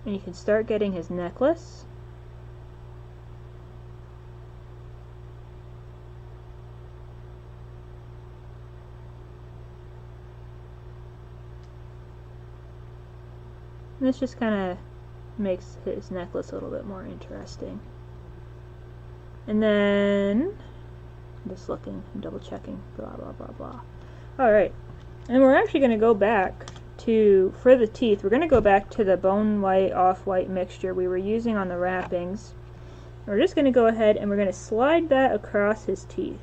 and you can start getting his necklace. And this just kind of makes his necklace a little bit more interesting. And then, I'm just looking, I'm double checking, blah blah blah blah. Alright, and we're actually going to go back to, for the teeth, we're going to go back to the bone white, off-white mixture we were using on the wrappings. We're just going to go ahead and we're going to slide that across his teeth.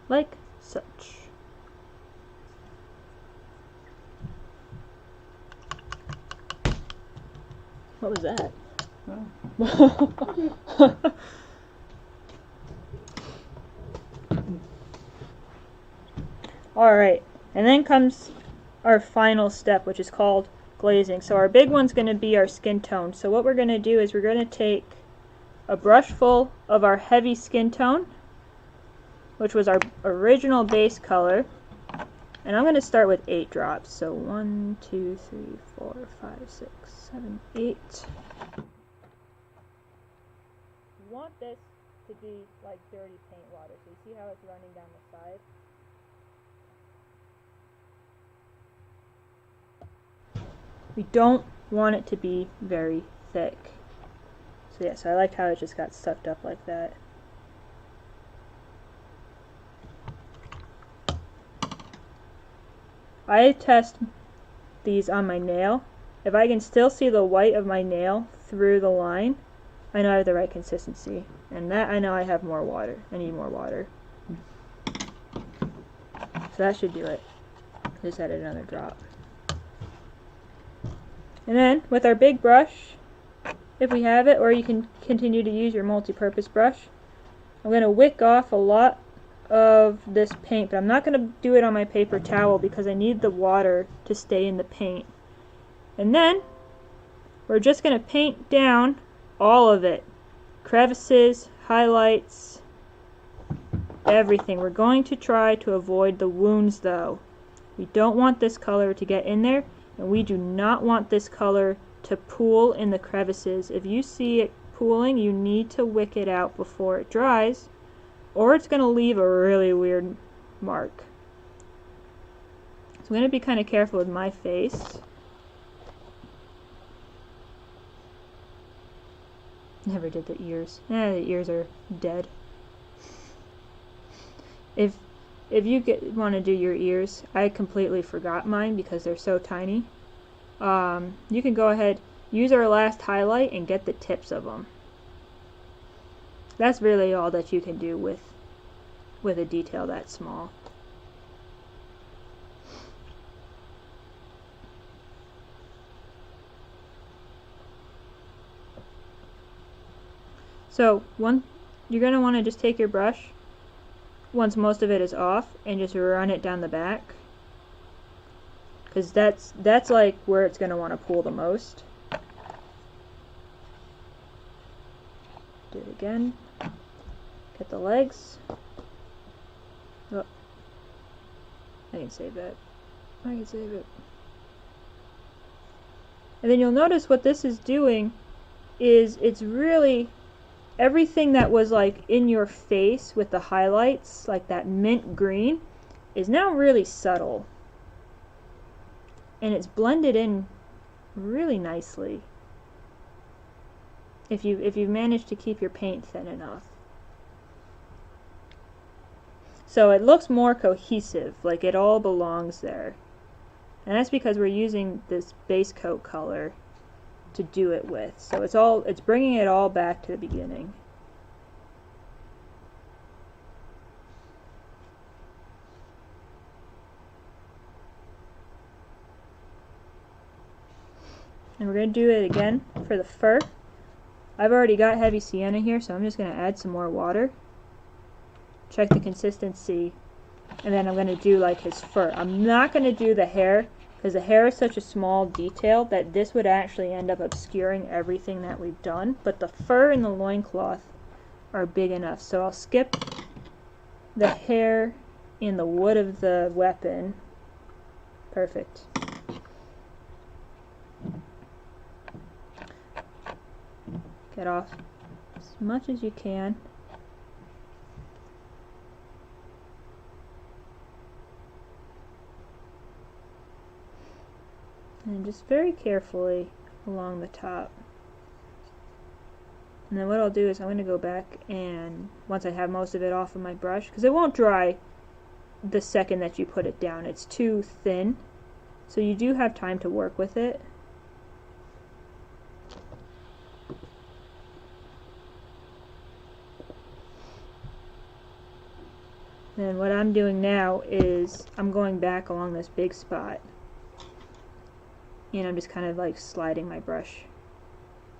Like such. What was that? Oh. Alright, and then comes our final step, which is called glazing. So our big one's going to be our skin tone. So what we're going to do is we're going to take a brush full of our heavy skin tone, which was our original base color, and I'm going to start with 8 drops. So 1, 2, 3, 4, 5, 6, 7, 8. You want this to be like dirty paint water, so you see how it's running down the side? We don't want it to be very thick. So yeah, so I liked how it just got sucked up like that. I test these on my nail. If I can still see the white of my nail through the line, I know I have the right consistency. And that I know I have more water. I need more water. So that should do it. Just added another drop. And then with our big brush, if we have it, or you can continue to use your multi-purpose brush, I'm going to wick off a lot of this paint, but I'm not going to do it on my paper towel because I need the water to stay in the paint. And then we're just going to paint down all of it. Crevices, highlights, everything. We're going to try to avoid the wounds though. We don't want this color to get in there, and we do not want this color to pool in the crevices. If you see it pooling, you need to wick it out before it dries, or it's going to leave a really weird mark. So I'm going to be kind of careful with my face. Never did the ears. The ears are dead. If you want to do your ears, I completely forgot mine because they're so tiny. You can go ahead, use our last highlight and get the tips of them. That's really all that you can do with a detail that small. So you're going to want to just take your brush once most of it is off and just run it down the back, because that's like where it's going to want to pool the most. Do it again. Get the legs. Oh, I can save that. I can save it. And then you'll notice what this is doing is it's really everything that was like in your face with the highlights, like that mint green, is now really subtle. And it's blended in really nicely. If you manage to keep your paint thin enough. So it looks more cohesive, like it all belongs there. And that's because we're using this base coat color to do it with. So it's bringing it all back to the beginning. And we're going to do it again for the fur. I've already got heavy sienna here, so I'm just going to add some more water. Check the consistency. And then I'm going to do like his fur. I'm not going to do the hair, because the hair is such a small detail that this would actually end up obscuring everything that we've done. But the fur and the loincloth are big enough. So I'll skip the hair and the wood of the weapon. Perfect. Get off as much as you can. And just very carefully along the top. And then what I'll do is I'm going to go back, and once I have most of it off of my brush, because it won't dry the second that you put it down. It's too thin. So you do have time to work with it. And what I'm doing now is I'm going back along this big spot. And I'm just kind of like sliding my brush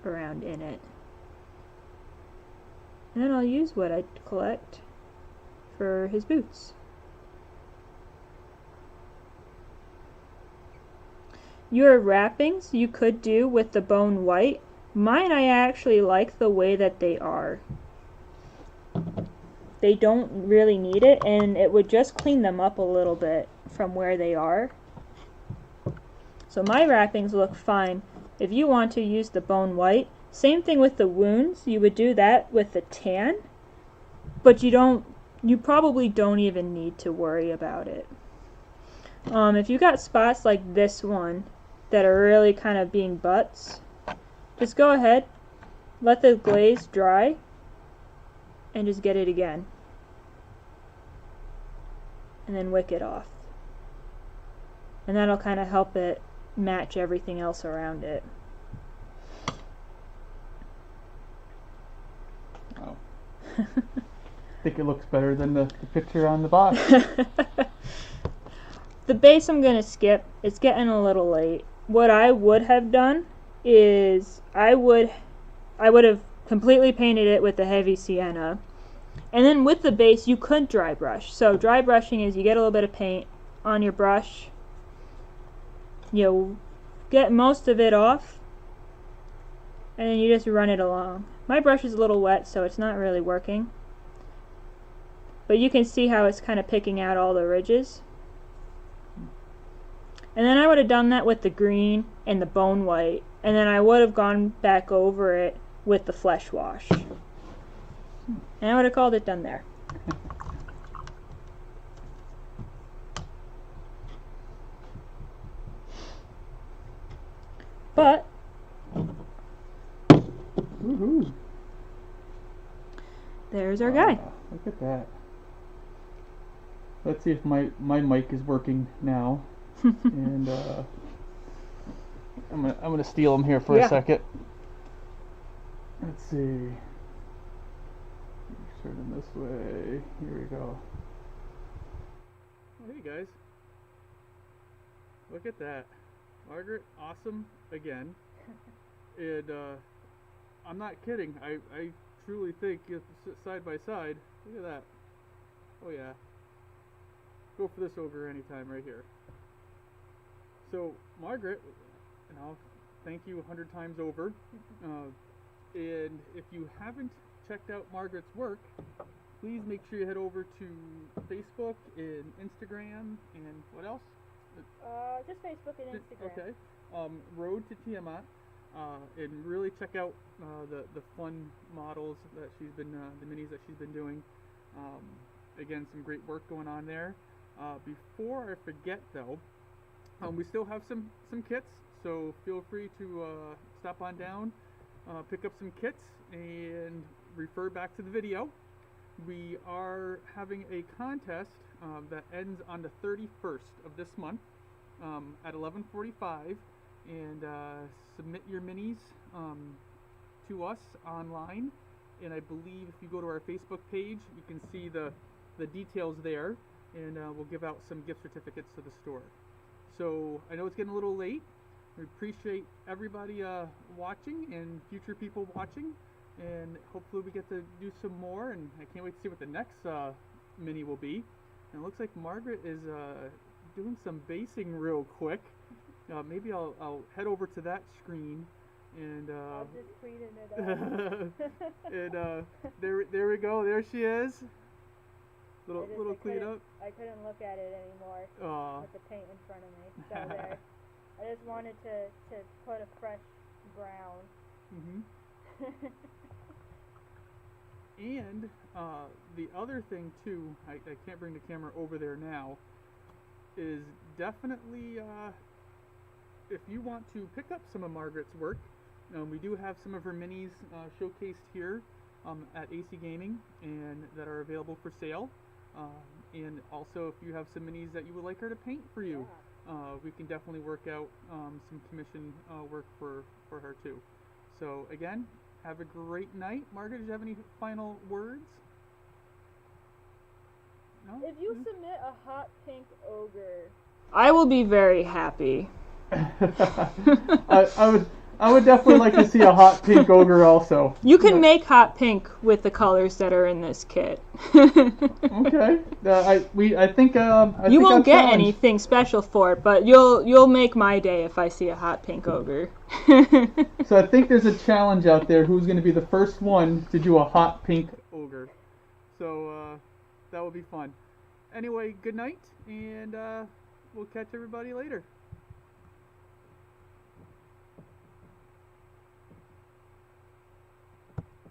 around in it. And then I'll use what I collect for his boots. Your wrappings you could do with the bone white. Mine, I actually like the way that they are. They don't really need it, and it would just clean them up a little bit from where they are. So my wrappings look fine. If you want to use the bone white, same thing with the wounds. You would do that with the tan, but you probably don't even need to worry about it. If you got spots like this one that are really kind of being butts, just go ahead, let the glaze dry, and just get it again. And then wick it off. And that'll kind of help it match everything else around it. Oh. I think it looks better than the picture on the box. The base I'm going to skip. It's getting a little late. What I would have done is I would have completely painted it with the heavy sienna. And then with the base, you could dry brush. So dry brushing is you get a little bit of paint on your brush. You get most of it off, and then you just run it along. My brush is a little wet, so it's not really working. But you can see how it's kind of picking out all the ridges. And then I would have done that with the green and the bone white. And then I would have gone back over it with the flesh wash. And I would have called it done there. But Woohoo! There's our guy. Look at that. Let's see if my mic is working now. And I'm gonna steal him here for a second. Let's see. Turn him this way. Here we go. Oh, hey guys. Look at that. Margaret, awesome again. And I'm not kidding. I truly think side by side. Look at that. Oh yeah. Go for this ogre anytime right here. So Margaret, thank you 100 times over. And if you haven't checked out Margaret's work, please make sure you head over to Facebook and Instagram and what else? Just Facebook and Instagram. Okay. Road to Tiamat, and really check out the fun models that she's been, the minis that she's been doing. Again, some great work going on there. Before I forget though, we still have some kits, so feel free to stop on down, pick up some kits, and refer back to the video. We are having a contest that ends on the 31st of this month at 11:45, and submit your minis to us online. And I believe if you go to our Facebook page, you can see the details there, and we'll give out some gift certificates to the store. So I know it's getting a little late, We appreciate everybody watching and future people watching, and hopefully we get to do some more, and I can't wait to see what the next mini will be. And it looks like Margaret is doing some basing real quick. Maybe I'll head over to that screen and I'll just cleaning it up. and there we go. There she is. Little clean up. I couldn't look at it anymore with the paint in front of me. So there. I just wanted to put a fresh brown. And the other thing too, I can't bring the camera over there now, is definitely if you want to pick up some of Margaret's work, we do have some of her minis showcased here at AC Gaming and that are available for sale. And also if you have some minis that you would like her to paint for you, we can definitely work out some commission work for her too. So again, have a great night. Margaret, do you have any final words? No? If you submit a hot pink ogre, I will be very happy. I would definitely like to see a hot pink ogre also. You can make hot pink with the colors that are in this kit. Okay. I think you won't get anything special for it, but you'll make my day if I see a hot pink ogre. So I think there's a challenge out there. Who's going to be the first one to do a hot pink ogre? So that will be fun. Anyway, good night, and we'll catch everybody later.